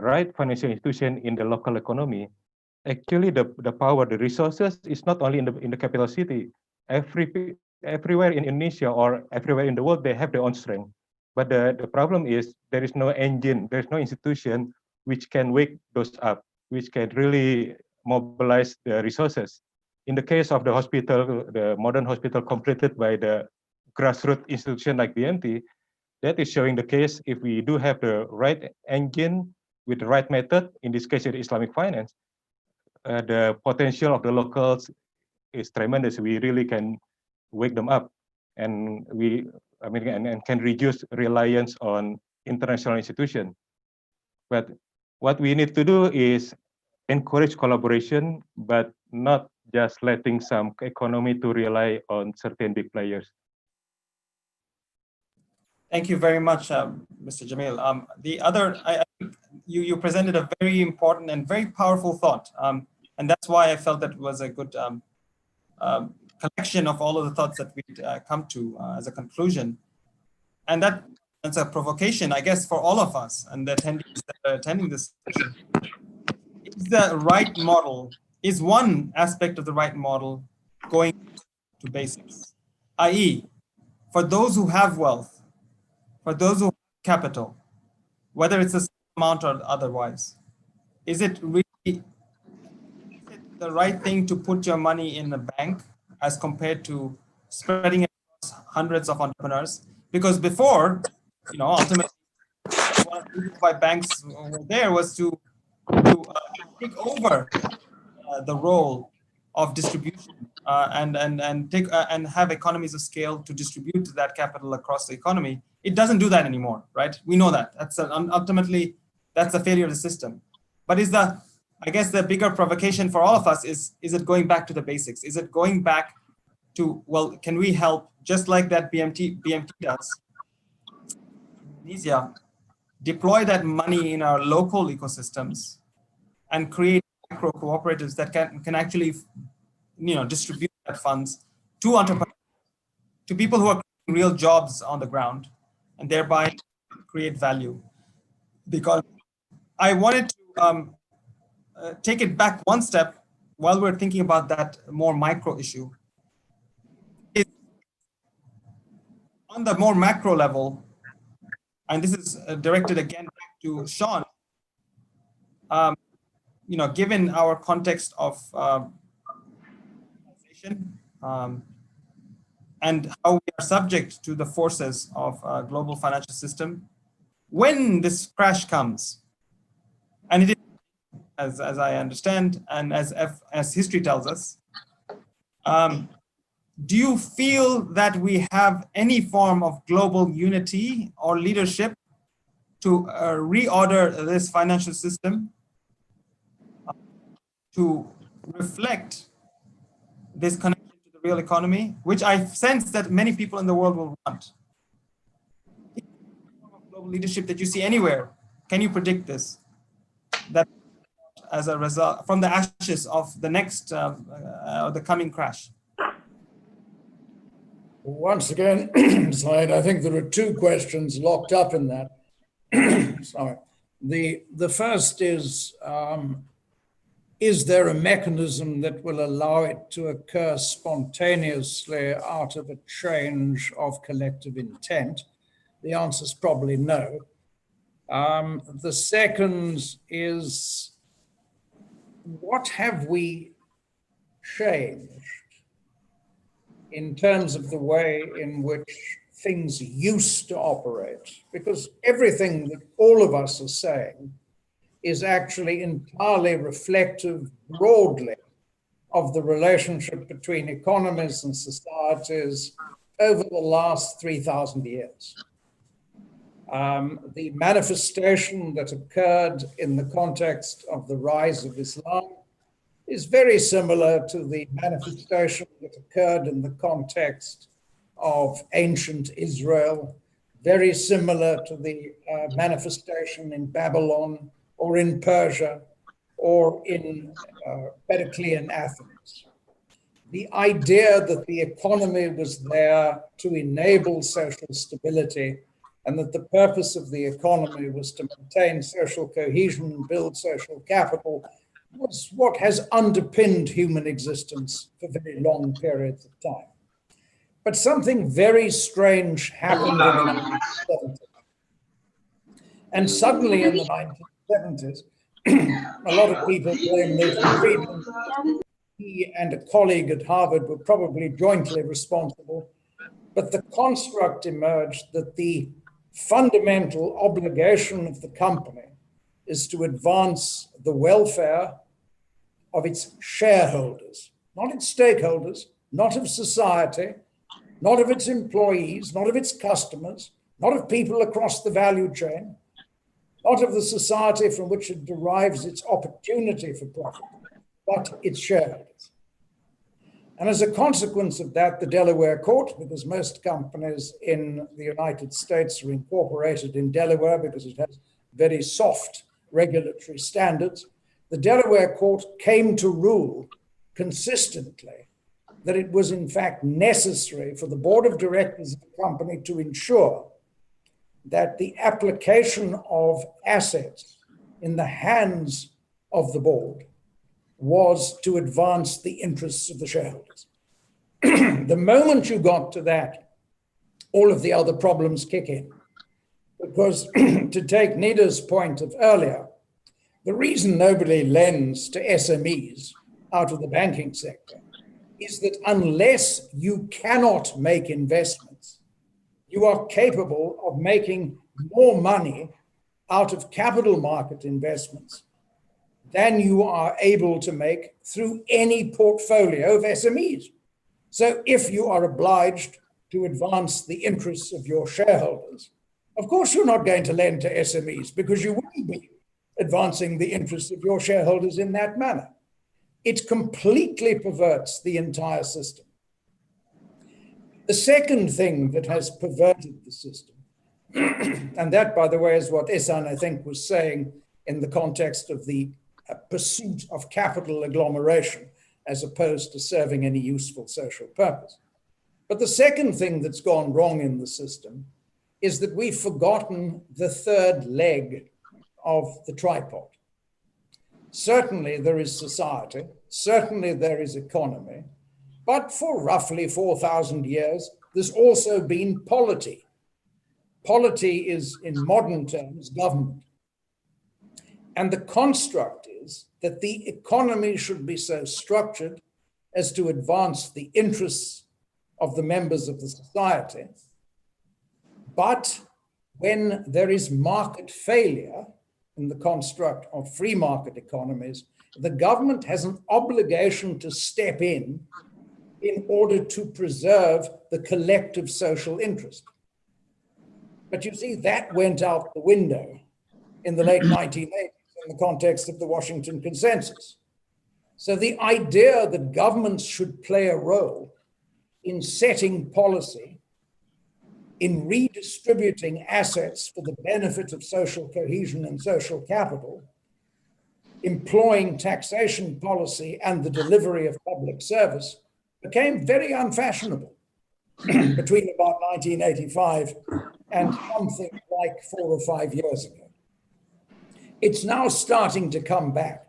S13: right financial institution in the local economy, actually the power, the resources is not only in the capital city. Everywhere in Indonesia or everywhere in the world, they have their own strength. But the problem is there is no engine, there's no institution which can wake those up, which can really mobilize the resources. In the case of the hospital, the modern hospital completed by the grassroots institution like BMT, that is showing the case if we do have the right engine with the right method, in this case, Islamic finance, the potential of the locals is tremendous. We really can wake them up, and and can reduce reliance on international institutions. But what we need to do is encourage collaboration, but not just letting some economy to rely on certain big players.
S5: Thank you very much, Mr. Jamil. The other, you presented a very important and very powerful thought. And that's why I felt that it was a good collection of all of the thoughts that we'd come to as a conclusion. And that's a provocation, I guess, for all of us and the attendees that are attending this session. Is the right model, is one aspect of the right model going to basics? i.e., for those who have wealth, for those who have capital, whether it's a small amount or otherwise, is it really the right thing to put your money in a bank as compared to spreading it across hundreds of entrepreneurs? Because before, ultimately, one of the reasons why banks were there was to take over the role of distribution and have economies of scale to distribute that capital across the economy. It doesn't do that anymore, right? We know that. Ultimately, that's a failure of the system. But I guess the bigger provocation for all of us is it going back to the basics? Is it going back to, well, can we help, just like that BMT does, Indonesia, deploy that money in our local ecosystems and create micro cooperatives that can actually distribute that funds to entrepreneurs, to people who are creating real jobs on the ground, and thereby create value. Because I wanted to take it back one step while we're thinking about that more micro issue. On the more macro level, and this is directed again back to Sean, given our context of and how we are subject to the forces of a global financial system, when this crash comes, and it is, as I understand, and as history tells us, do you feel that we have any form of global unity or leadership to reorder this financial system to reflect this connection to the real economy, which I sense that many people in the world will want? Global leadership that you see anywhere, can you predict this? That as a result, from the ashes of the next, the coming crash?
S9: Once again, Syed, I think there are two questions locked up in that. Sorry. The first is there a mechanism that will allow it to occur spontaneously out of a change of collective intent? The answer is probably no. The second is, what have we changed in terms of the way in which things used to operate? Because everything that all of us are saying is actually entirely reflective broadly of the relationship between economies and societies over the last 3,000 years. The manifestation that occurred in the context of the rise of Islam is very similar to the manifestation that occurred in the context of ancient Israel, very similar to the manifestation in Babylon or in Persia or in Periclean Athens. The idea that the economy was there to enable social stability and that the purpose of the economy was to maintain social cohesion and build social capital was what has underpinned human existence for very long periods of time. But something very strange happened in the 1970s. And suddenly in the 1970s, a lot of people blame Milton Friedman. He and a colleague at Harvard were probably jointly responsible. But the construct emerged that the fundamental obligation of the company is to advance the welfare of its shareholders, not its stakeholders, not of society, not of its employees, not of its customers, not of people across the value chain, not of the society from which it derives its opportunity for profit, but its shareholders. And as a consequence of that, the Delaware court, because most companies in the United States are incorporated in Delaware because it has very soft regulatory standards, the Delaware court came to rule consistently that it was in fact necessary for the board of directors of the company to ensure that the application of assets in the hands of the board was to advance the interests of the shareholders. The moment you got to that, all of the other problems kick in. Because to take Nida's point of earlier, the reason nobody lends to SMEs out of the banking sector is that unless you cannot make investments, you are capable of making more money out of capital market investments than you are able to make through any portfolio of SMEs. So if you are obliged to advance the interests of your shareholders, of course you're not going to lend to SMEs because you wouldn't be advancing the interests of your shareholders in that manner. It completely perverts the entire system. The second thing that has perverted the system, and that, by the way, is what Ihsan, I think, was saying in the context of the pursuit of capital agglomeration as opposed to serving any useful social purpose. But the second thing that's gone wrong in the system is that we've forgotten the third leg of the tripod. Certainly there is society, certainly there is economy, but for roughly 4,000 years, there's also been polity. Polity is, in modern terms, government. And the construct is that the economy should be so structured as to advance the interests of the members of the society. But when there is market failure in the construct of free market economies, the government has an obligation to step in order to preserve the collective social interest. But you see, that went out the window in the late 1980s in the context of the Washington Consensus. So the idea that governments should play a role in setting policy, in redistributing assets for the benefit of social cohesion and social capital, employing taxation policy and the delivery of public service became very unfashionable between about 1985 and something like 4 or 5 years ago. It's now starting to come back.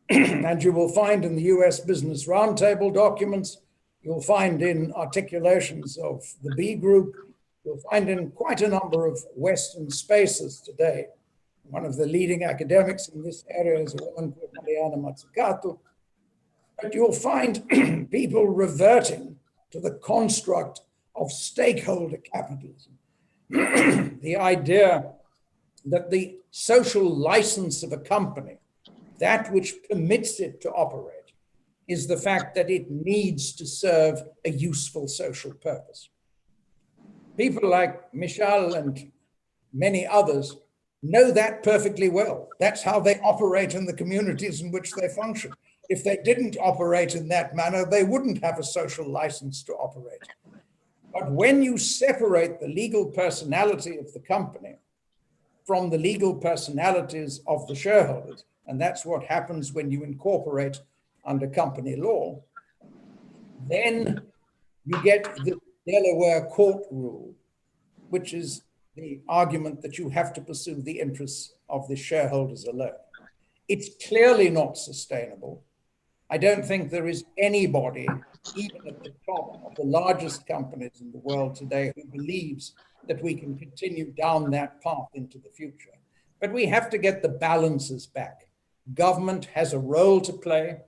S9: And you will find in the US Business Roundtable documents, you'll find in articulations of the B Group, you'll find in quite a number of Western spaces today. One of the leading academics in this area is a woman called Mariana Mazzucato. But you'll find people reverting to the construct of stakeholder capitalism. The idea that the social license of a company, that which permits it to operate, is the fact that it needs to serve a useful social purpose. People like Mishal and many others know that perfectly well. That's how they operate in the communities in which they function. If they didn't operate in that manner, they wouldn't have a social license to operate. But when you separate the legal personality of the company from the legal personalities of the shareholders, and that's what happens when you incorporate under company law, then you get the Delaware court rule, which is the argument that you have to pursue the interests of the shareholders alone. It's clearly not sustainable. I don't think there is anybody, even at the top of the largest companies in the world today, who believes that we can continue down that path into the future. But we have to get the balances back. Government has a role to play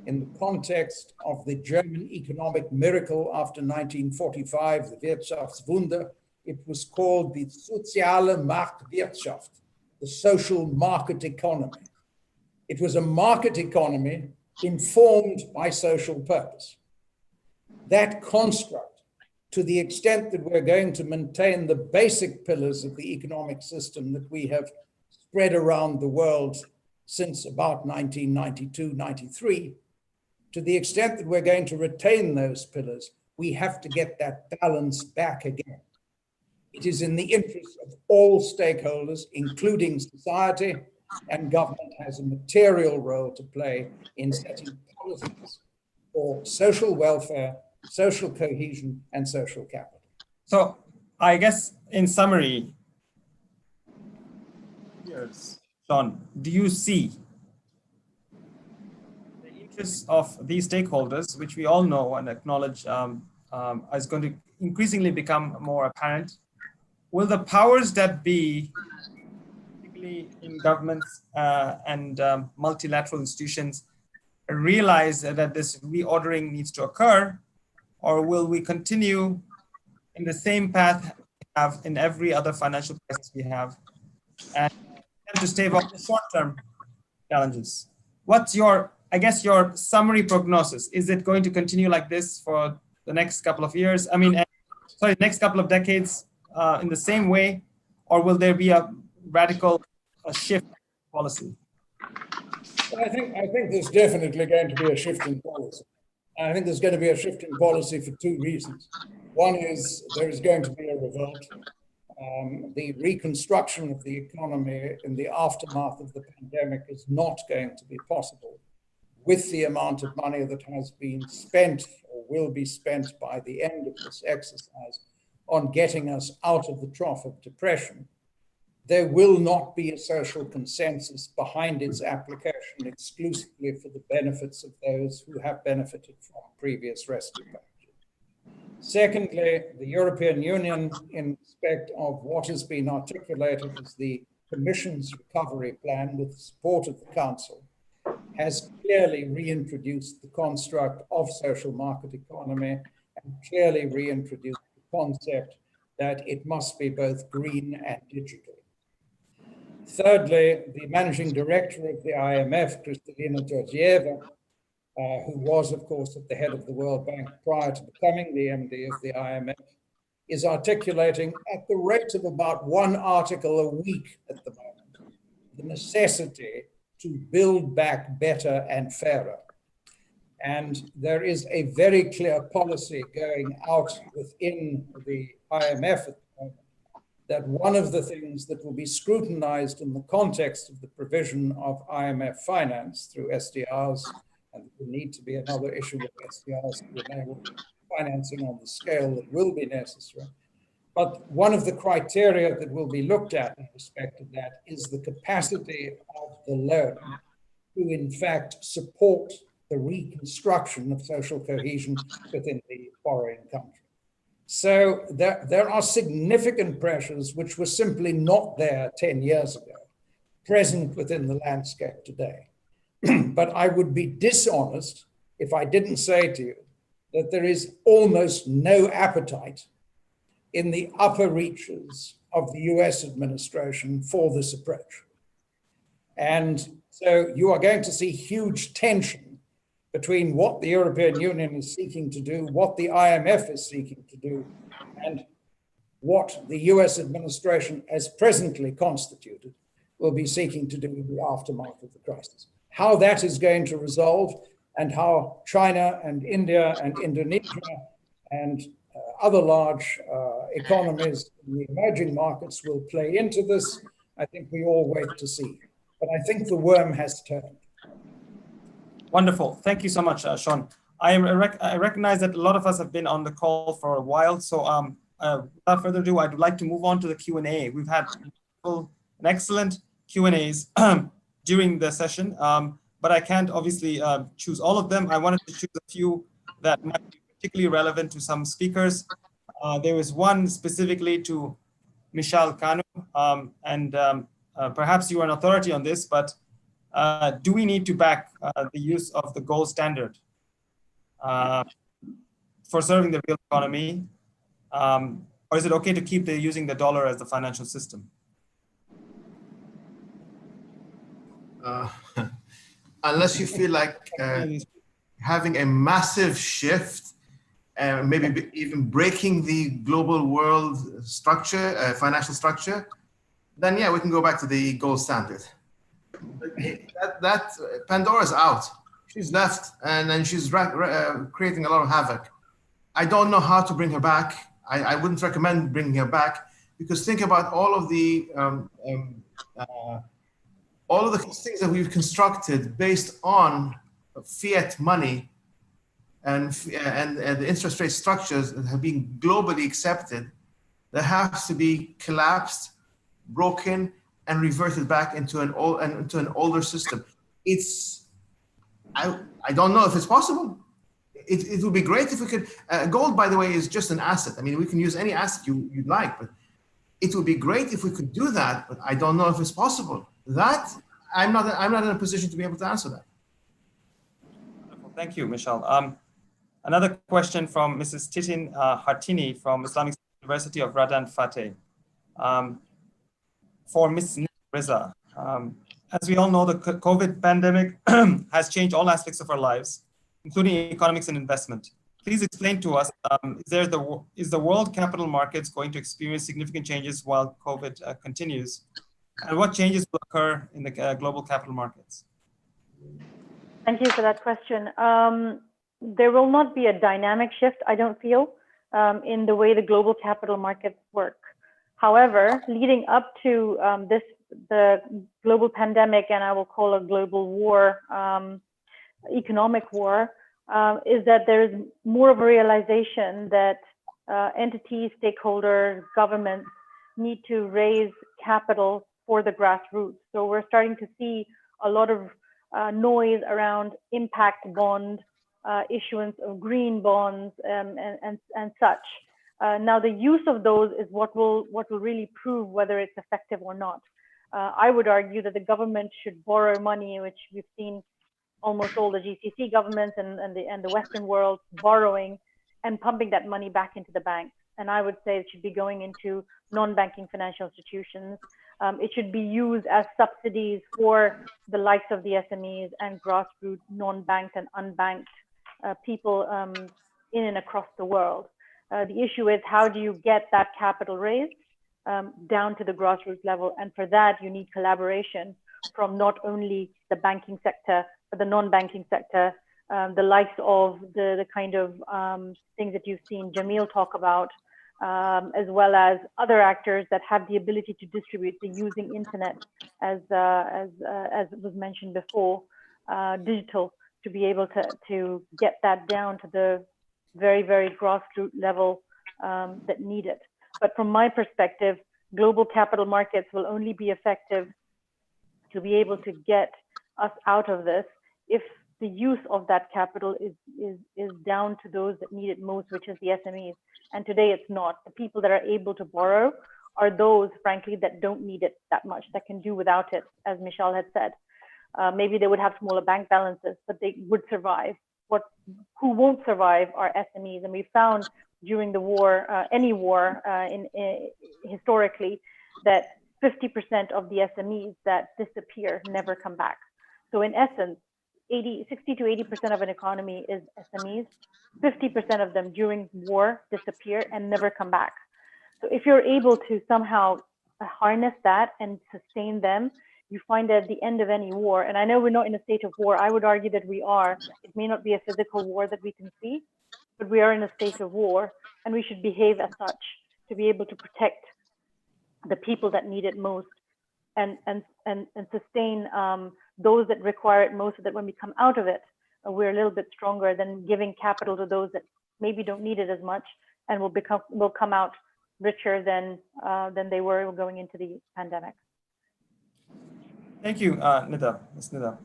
S9: in the context of the German economic miracle after 1945, the Wirtschaftswunder. It was called the Soziale Marktwirtschaft, the social market economy. It was a market economy informed by social purpose. That construct, to the extent that we're going to maintain the basic pillars of the economic system that we have spread around the world since about 1992, 93, to the extent that we're going to retain those pillars, we have to get that balance back again. It is in the interest of all stakeholders, including society, and government has a material role to play in setting policies for social welfare, social cohesion, and social capital.
S5: So I guess in summary, yes, Sean, do you see the interests of these stakeholders, which we all know and acknowledge is going to increasingly become more apparent? Will the powers that be, particularly in governments and multilateral institutions, realize that this reordering needs to occur, or will we continue in the same path we have in every other financial crisis we have, and to stave off the short-term challenges? What's your, I guess, your summary prognosis? Is it going to continue like this for the next couple of years? I mean, sorry, next couple of decades in the same way, or will there be a radical shift in policy?
S9: Well, I think there's definitely going to be a shift in policy. I think there's going to be a shift in policy for two reasons. One is there is going to be a revolt. The reconstruction of the economy in the aftermath of the pandemic is not going to be possible with the amount of money that has been spent or will be spent by the end of this exercise on getting us out of the trough of depression. There will not be a social consensus behind its application exclusively for the benefits of those who have benefited from previous rescue packages. Secondly, the European Union, in respect of what has been articulated as the Commission's recovery plan with the support of the Council, has clearly reintroduced the construct of social market economy and clearly reintroduced the concept that it must be both green and digital. Thirdly, the managing director of the IMF, Kristalina Georgieva, who was, of course, at the head of the World Bank prior to becoming the MD of the IMF, is articulating at the rate of about one article a week at the moment, the necessity to build back better and fairer. And there is a very clear policy going out within the IMF at the moment, that one of the things that will be scrutinized in the context of the provision of IMF finance through SDRs, and there will need to be another issue with SDRs to enable financing on the scale that will be necessary. But one of the criteria that will be looked at in respect of that is the capacity of the loan to, in fact, support the reconstruction of social cohesion within the borrowing country. So there are significant pressures which were simply not there 10 years ago, present within the landscape today. But I would be dishonest if I didn't say to you that there is almost no appetite in the upper reaches of the US administration for this approach. And so you are going to see huge tension between what the European Union is seeking to do, what the IMF is seeking to do, and what the US administration, as presently constituted, will be seeking to do in the aftermath of the crisis. How that is going to resolve, and how China and India and Indonesia and other large economies in the emerging markets will play into this, I think we all wait to see. But I think the worm has turned.
S5: Wonderful. Thank you so much, Sean. I recognize that a lot of us have been on the call for a while. So without further ado, I'd like to move on to the Q&A. We've had an excellent Q&As during the session, but I can't obviously choose all of them. I wanted to choose a few that might be particularly relevant to some speakers. There was one specifically to Mishal, Kanoo, and perhaps you are an authority on this, but do we need to back the use of the gold standard for serving the real economy? Or is it okay to keep using the dollar as the financial system?
S12: Unless you feel like having a massive shift, maybe even breaking the global world structure, financial structure, then yeah, we can go back to the gold standard. That Pandora's out. She's left, and then she's creating a lot of havoc. I don't know how to bring her back. I wouldn't recommend bringing her back, because think about all of the all of the things that we've constructed based on fiat money and the interest rate structures that have been globally accepted, that has to be collapsed, broken, and reverted back into an older system. I don't know if it's possible. It would be great if we could. Gold, by the way, is just an asset. I mean, we can use any asset you'd like, but it would be great if we could do that. But I don't know if it's possible. That I'm not in a position to be able to answer that.
S5: Thank you, Mishal. Another question from Mrs. Titin Hartini from Islamic University of Radan Fateh. For Ms. Raza, as we all know, the COVID pandemic has changed all aspects of our lives, including economics and investment. Please explain to us, is the world capital markets going to experience significant changes while COVID continues? And what changes will occur in the global capital markets?
S10: Thank you for that question. There will not be a dynamic shift, I don't feel, in the way the global capital markets work. However, leading up to the global pandemic, and I will call a global war, economic war, is that there is more of a realization that entities, stakeholders, governments need to raise capital for the grassroots. So we're starting to see a lot of noise around impact bond, issuance of green bonds, and such. Now, the use of those is what will really prove whether it's effective or not. I would argue that the government should borrow money, which we've seen almost all the GCC governments and the Western world borrowing and pumping that money back into the banks. And I would say it should be going into non-banking financial institutions. It should be used as subsidies for the likes of the SMEs and grassroots, non-banked and unbanked people in and across the world. The issue is, how do you get that capital raised down to the grassroots level? And for that, you need collaboration from not only the banking sector, but the non-banking sector, the likes of the kind of things that you've seen Jamil talk about, as well as other actors that have the ability to distribute the using internet, as was mentioned before, digital, to be able to get that down to the very, very grassroots level that need it. But from my perspective, global capital markets will only be effective to be able to get us out of this if the use of that capital is down to those that need it most, which is the SMEs. And today it's not. The people that are able to borrow are those, frankly, that don't need it that much, that can do without it, as Mishal had said. Maybe they would have smaller bank balances, but they would survive. Who won't survive are SMEs. And we found during the war, any war historically, that 50% of the SMEs that disappear never come back. So in essence, 60 to 80% of an economy is SMEs. 50% of them during war disappear and never come back. So if you're able to somehow harness that and sustain them, you find that at the end of any war, and I know we're not in a state of war, I would argue that we are. It may not be a physical war that we can see, but we are in a state of war, and we should behave as such to be able to protect the people that need it most and sustain those that require it most, so that when we come out of it, we're a little bit stronger than giving capital to those that maybe don't need it as much and will come out richer than they were going into the pandemic.
S5: Thank you, Nida, Ms. Nida.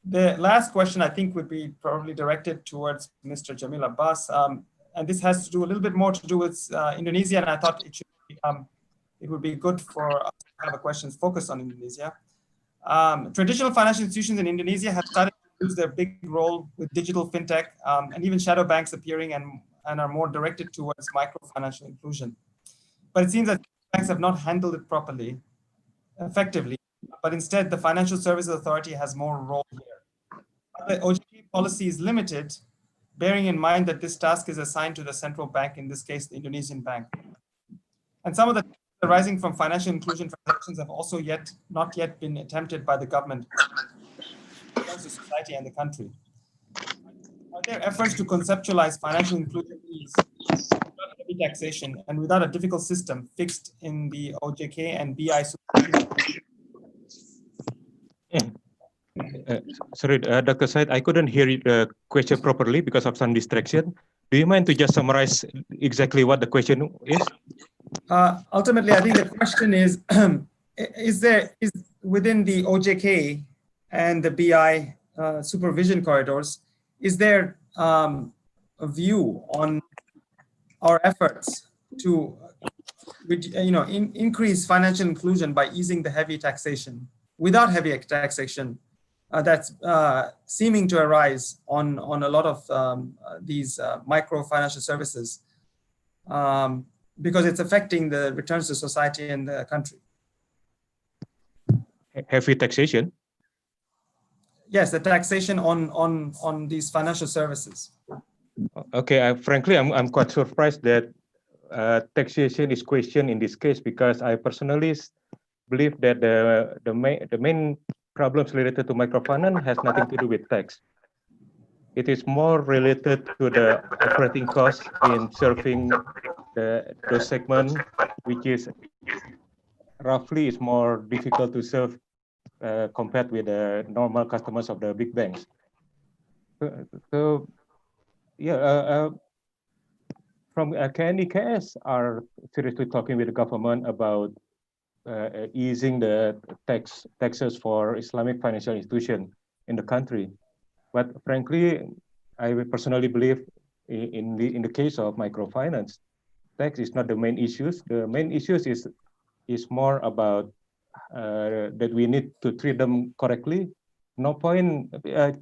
S5: The last question I think would be probably directed towards Mr. Jamil Abbas, and this has to do a little bit more to do with Indonesia, and I thought it would be good for us to have a questions focused on Indonesia. Traditional financial institutions in Indonesia have started to lose their big role with digital fintech and even shadow banks appearing and are more directed towards microfinancial inclusion. But it seems that banks have not handled it properly, effectively, but instead the Financial Services Authority has more role here. The OJK policy is limited, bearing in mind that this task is assigned to the central bank, in this case, the Indonesian bank. And some of the arising from financial inclusion transactions have also not yet been attempted by the government, the society and the country. Are there efforts to conceptualize financial inclusion without heavy taxation and without a difficult system fixed in the OJK and BI
S13: Sorry, Dr. Said, I couldn't hear the question properly because of some distraction. Do you mind to just summarize exactly what the question is?
S5: Ultimately, I think the question is, is within the OJK and the BI supervision corridors, is there a view on our efforts to increase financial inclusion by easing the heavy taxation, without heavy taxation, that's seeming to arise on a lot of these micro financial services, because it's affecting the returns to society and the country.
S13: Heavy taxation?
S5: Yes, the taxation on these financial services.
S13: Okay, frankly, I'm quite surprised that taxation is questioned in this case, because I personally believe that the main problems related to microfinance has nothing to do with tax. It is more related to the operating costs in serving those segments, which is roughly is more difficult to serve compared with the normal customers of the big banks. So yeah, from KNEKS are seriously talking with the government about easing the taxes for Islamic financial institutions in the country. But frankly, I personally believe in the case of microfinance, tax is not the main issues. The main issues is more about that we need to treat them correctly. No point,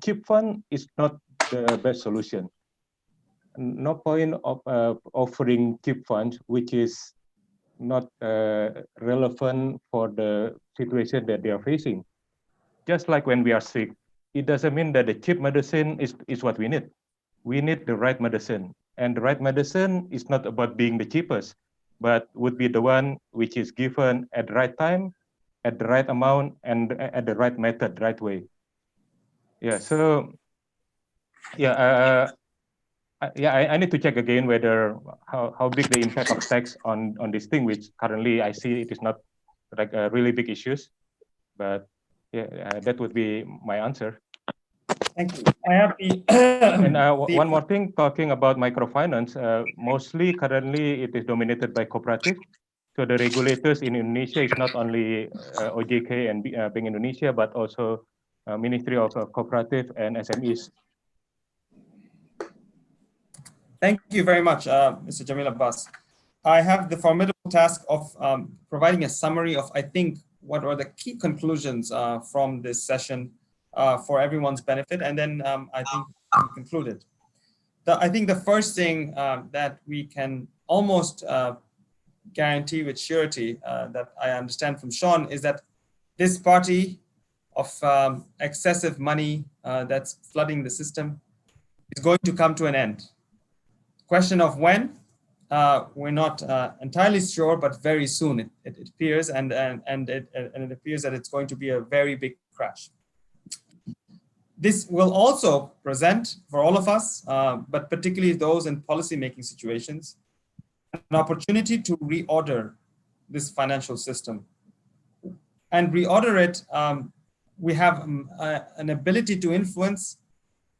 S13: cheap fund is not the best solution. No point of offering cheap funds, which is not relevant for the situation that they are facing. Just like when we are sick, it doesn't mean that the cheap medicine is what we need. We need the right medicine. And the right medicine is not about being the cheapest, but would be the one which is given at the right time, at the right amount, and at the right method, the right way. Yeah, so yeah, I need to check again whether how big the impact of tax on this thing, which currently I see it is not like a really big issues, but yeah, that would be my answer.
S5: Thank you. I have the
S13: and one more thing, talking about microfinance, mostly currently it is dominated by cooperative. So the regulators in Indonesia is not only OJK and Bank Indonesia, but also Ministry of Cooperative and SMEs.
S5: Thank you very much, Mr. Jamil Abbas. I have the formidable task of providing a summary of, I think, what are the key conclusions from this session for everyone's benefit, and then I think we concluded. I think the first thing that we can almost guarantee with surety that I understand from Sean is that this party of excessive money that's flooding the system is going to come to an end. Question of when, we're not entirely sure, but very soon it appears, and it appears that it's going to be a very big crash. This will also present for all of us, but particularly those in policy-making situations, an opportunity to reorder this financial system. And reorder it, we have an ability to influence.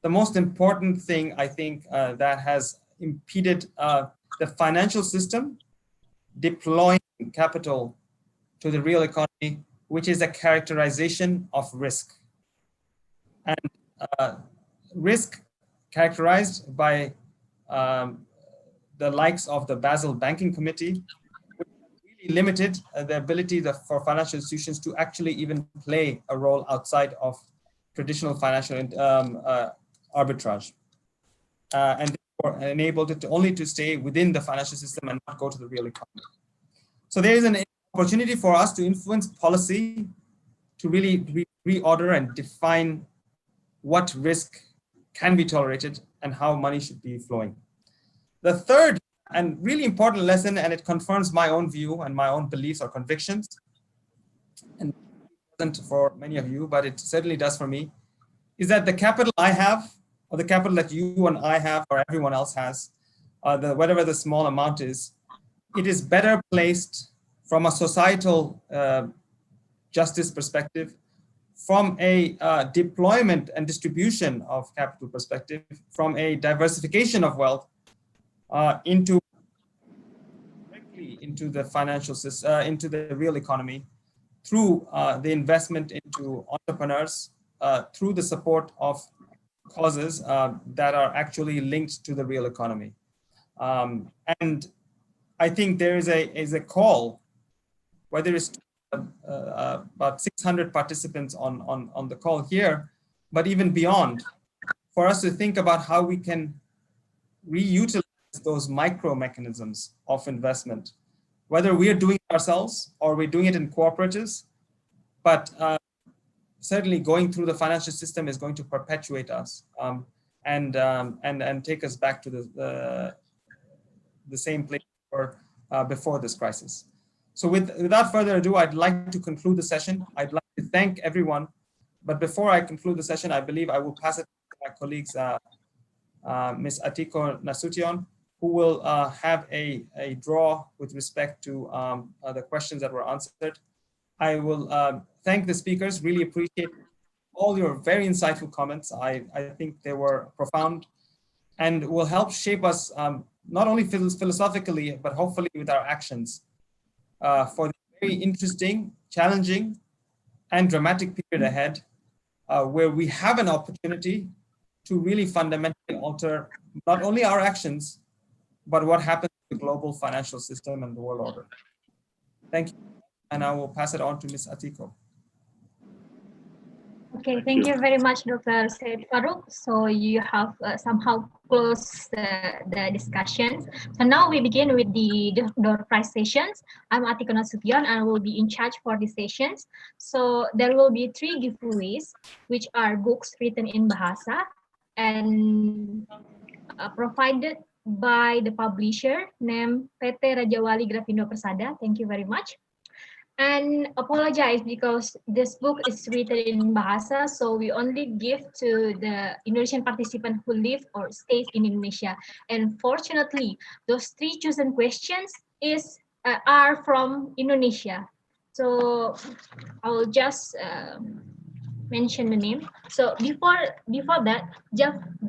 S5: The most important thing, I think, that has impeded the financial system deploying capital to the real economy, which is a characterization of risk. And risk characterized by the likes of the Basel Banking Committee, which really limited the ability for financial institutions to actually even play a role outside of traditional financial arbitrage. And therefore enabled it only to stay within the financial system and not go to the real economy. So there is an opportunity for us to influence policy to really reorder and define what risk can be tolerated and how money should be flowing. The third and really important lesson, and it confirms my own view and my own beliefs or convictions, and it doesn't for many of you, but it certainly does for me, is that the capital I have, or the capital that you and I have, or everyone else has, whatever the small amount is, it is better placed from a societal justice perspective from a deployment and distribution of capital perspective, from a diversification of wealth into the financial system, into the real economy, through the investment into entrepreneurs, through the support of causes that are actually linked to the real economy. And I think there is a call, whether it's about 600 participants on the call here, but even beyond, for us to think about how we can reutilize those micro mechanisms of investment, whether we are doing it ourselves or we're doing it in cooperatives, but certainly going through the financial system is going to perpetuate us and take us back to the same place before this crisis. So without further ado, I'd like to conclude the session. I'd like to thank everyone. But before I conclude the session, I believe I will pass it to my colleagues, Ms. Atiko Nasution, who will have a draw with respect to the questions that were answered. I will thank the speakers, really appreciate all your very insightful comments. I think they were profound and will help shape us not only philosophically, but hopefully with our actions for the very interesting, challenging, and dramatic period ahead, where we have an opportunity to really fundamentally alter not only our actions, but what happens to the global financial system and the world order. Thank you. And I will pass it on to Ms. Atiko.
S14: Okay, thank you very much, Dr. Said Farook. So you have somehow closed the discussion. So now we begin with the door prize sessions. I'm Atiko Nasution and I will be in charge for the sessions. So there will be 3 giveaways, which are books written in Bahasa and provided by the publisher named PT Raja Wali Grafindo Persada. Thank you very much. And apologize because this book is written in Bahasa, so we only give to the Indonesian participant who live or stays in Indonesia. And fortunately, those 3 chosen questions are from Indonesia. So I will just mention the name. So before that,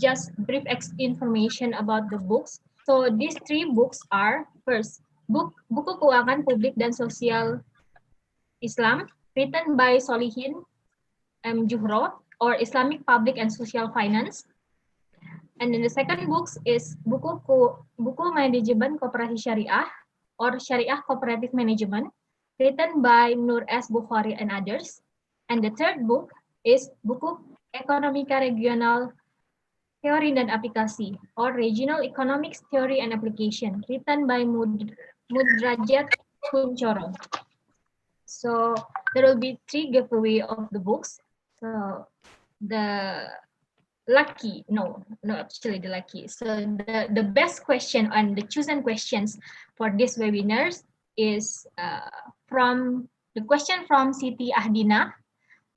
S14: just brief information about the books. So these 3 books are, first, buku keuangan publik dan sosial Islam, written by Solihin M. Juhro, or Islamic Public and Social Finance. And then the second book is buku manajemen koperasi syariah, or Syariah Cooperative Management, written by Nur S. Bukhari and others. And the third book is buku Ekonomika Regional Teori dan Aplikasi, or Regional Economics Theory and Application, written by Mudrajat Kuncoro. So there will be 3 giveaway of the books. So the lucky, no, actually the lucky. So the best question and the chosen questions for this webinars is from the question from Siti Ahdina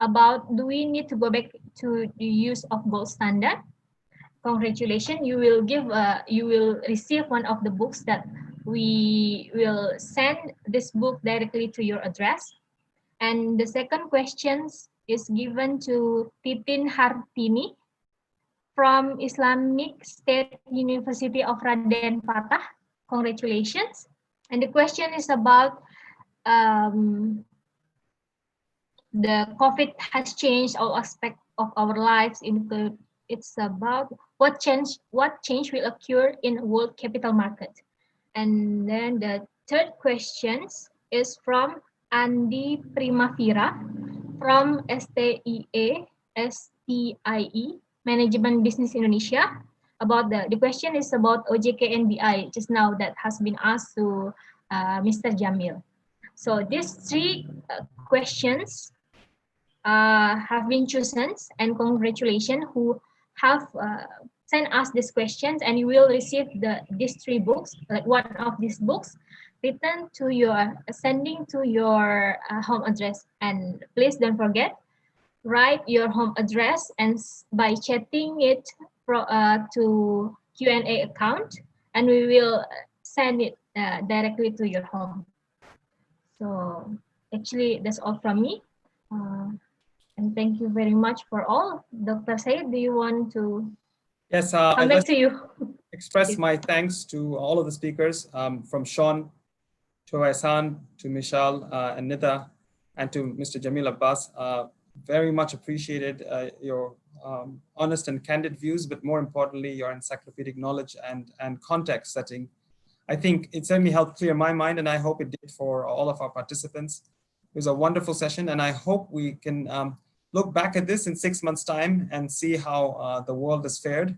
S14: about, do we need to go back to the use of gold standard? Congratulations, you will receive one of the books that we will send this book directly to your address. And the second question is given to Titin Hartini from Islamic State University of Raden Fatah. Congratulations. And the question is about the COVID has changed all aspects of our lives. It's about what change will occur in world capital market. And then the third question is from Andi Primavera from STIE Management Business Indonesia. About the question is about OJK NBI just now that has been asked to Mr. Jamil. So these 3 questions have been chosen, and congratulations who have sent us these questions, and you will receive these 3 books, like one of these books, sending to your home address. And please don't forget, write your home address and by chatting it to Q&A account, and we will send it directly to your home. So actually that's all from me. And thank you very much for all. Dr. Said, do you want to
S5: Yes,
S14: come
S5: I'd
S14: back
S5: like
S14: to you?
S5: express my thanks to all of the speakers, from Sean to Ihsan, to Mishal and Nida, and to Mr. Jamil Abbas. Very much appreciated your honest and candid views, but more importantly, your encyclopedic knowledge and context setting. I think it certainly helped clear my mind, and I hope it did for all of our participants. It was a wonderful session, and I hope we can look back at this in 6 months' time and see how the world has fared,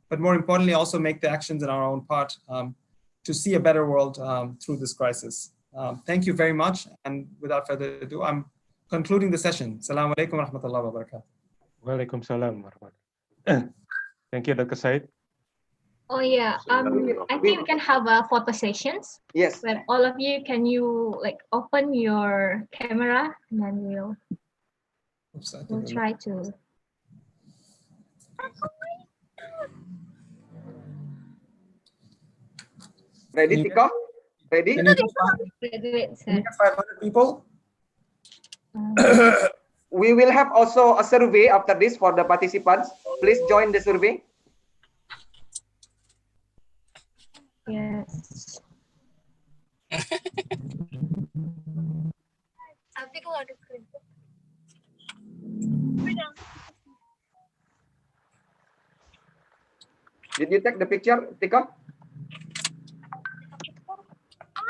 S5: but more importantly, also make the actions in our own part to see a better world through this crisis. Thank you very much, and without further ado, I'm concluding the session. Assalamu alaikum wa rahmatullahi wa barakatuh.
S13: Waalaikumsalam warahmatullahi. Thank you, Dr. Said.
S14: Oh yeah, I think we can have a photo sessions.
S3: Yes.
S14: Where all of you, can you like open your camera and then we'll try to.
S3: Ready, Tika? Ready?
S5: Can you get 500 people?
S3: We will have also a survey after this for the participants. Please join the survey.
S14: Yes.
S15: Tapi kalau ada kerja.
S3: Did you take the picture, Tika?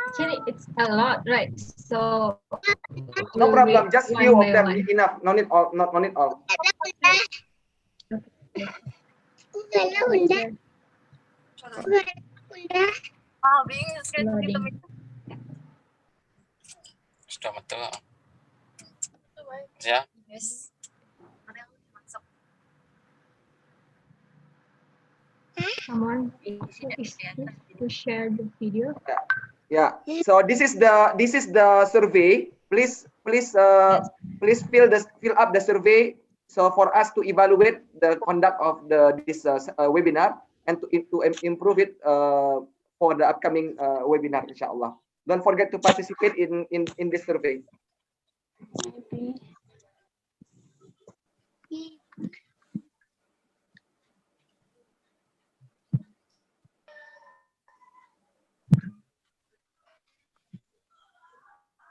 S14: Actually, it's a lot, right? So
S3: No problem. Just few of them
S14: one.
S3: enough. No need all. Not need all.
S8: Sudah betul. Ya.
S15: Yes.
S14: Someone to share the video.
S3: Yeah. So this is the survey. Please fill up the survey. So for us to evaluate the conduct of this webinar and to improve it for the upcoming webinar, inshallah. Don't forget to participate in this survey.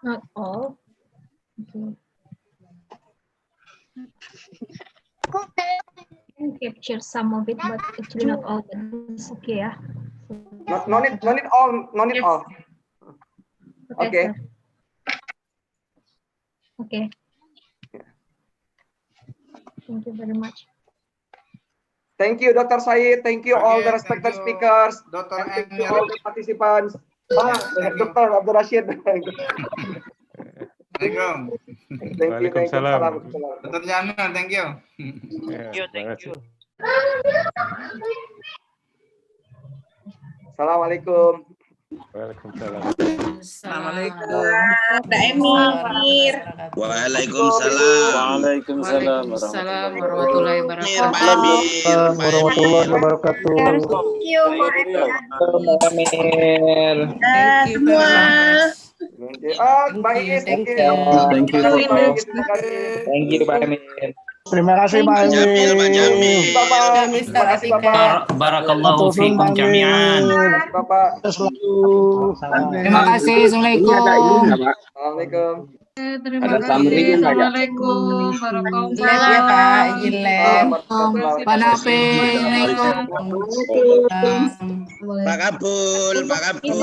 S14: Not all. Okay. Can capture some of it, but actually not all. But it's okay, yeah.
S3: No need all. No need all. Okay.
S14: Okay. Thank you very much.
S3: Thank you, Dr. Said. Thank you all the respected speakers. And thank you all the participants. Dr. Abdul Rashid. Thank you.
S13: Waalaikumsalam.
S16: Dr. Jamil, thank you.
S13: Thank you.
S3: Assalamualaikum.
S13: Waalaikumsalam.
S16: Assalamualaikum.
S15: Mbak Emir.
S17: Waalaikumsalam.
S18: Waalaikumsalam warahmatullahi wabarakatuh.
S7: Warahmatullahi wabarakatuh.
S15: Thank you, Mbak Emir.
S18: Thank you very much.
S3: Thank you.
S17: Thank you.
S3: Thank you,
S17: Pak Emir.
S19: Terima kasih Pak Jamil.
S18: Barakallahu fiikum jami'an.
S3: Bapak.
S18: Terima kasih. Assalamualaikum.
S3: Assalamualaikum.
S18: Terima kasih. Assalamualaikum. Barakallahu. Ya Pak, Jileb. Pak Nafi. Assalamualaikum.
S17: Pak Kabul.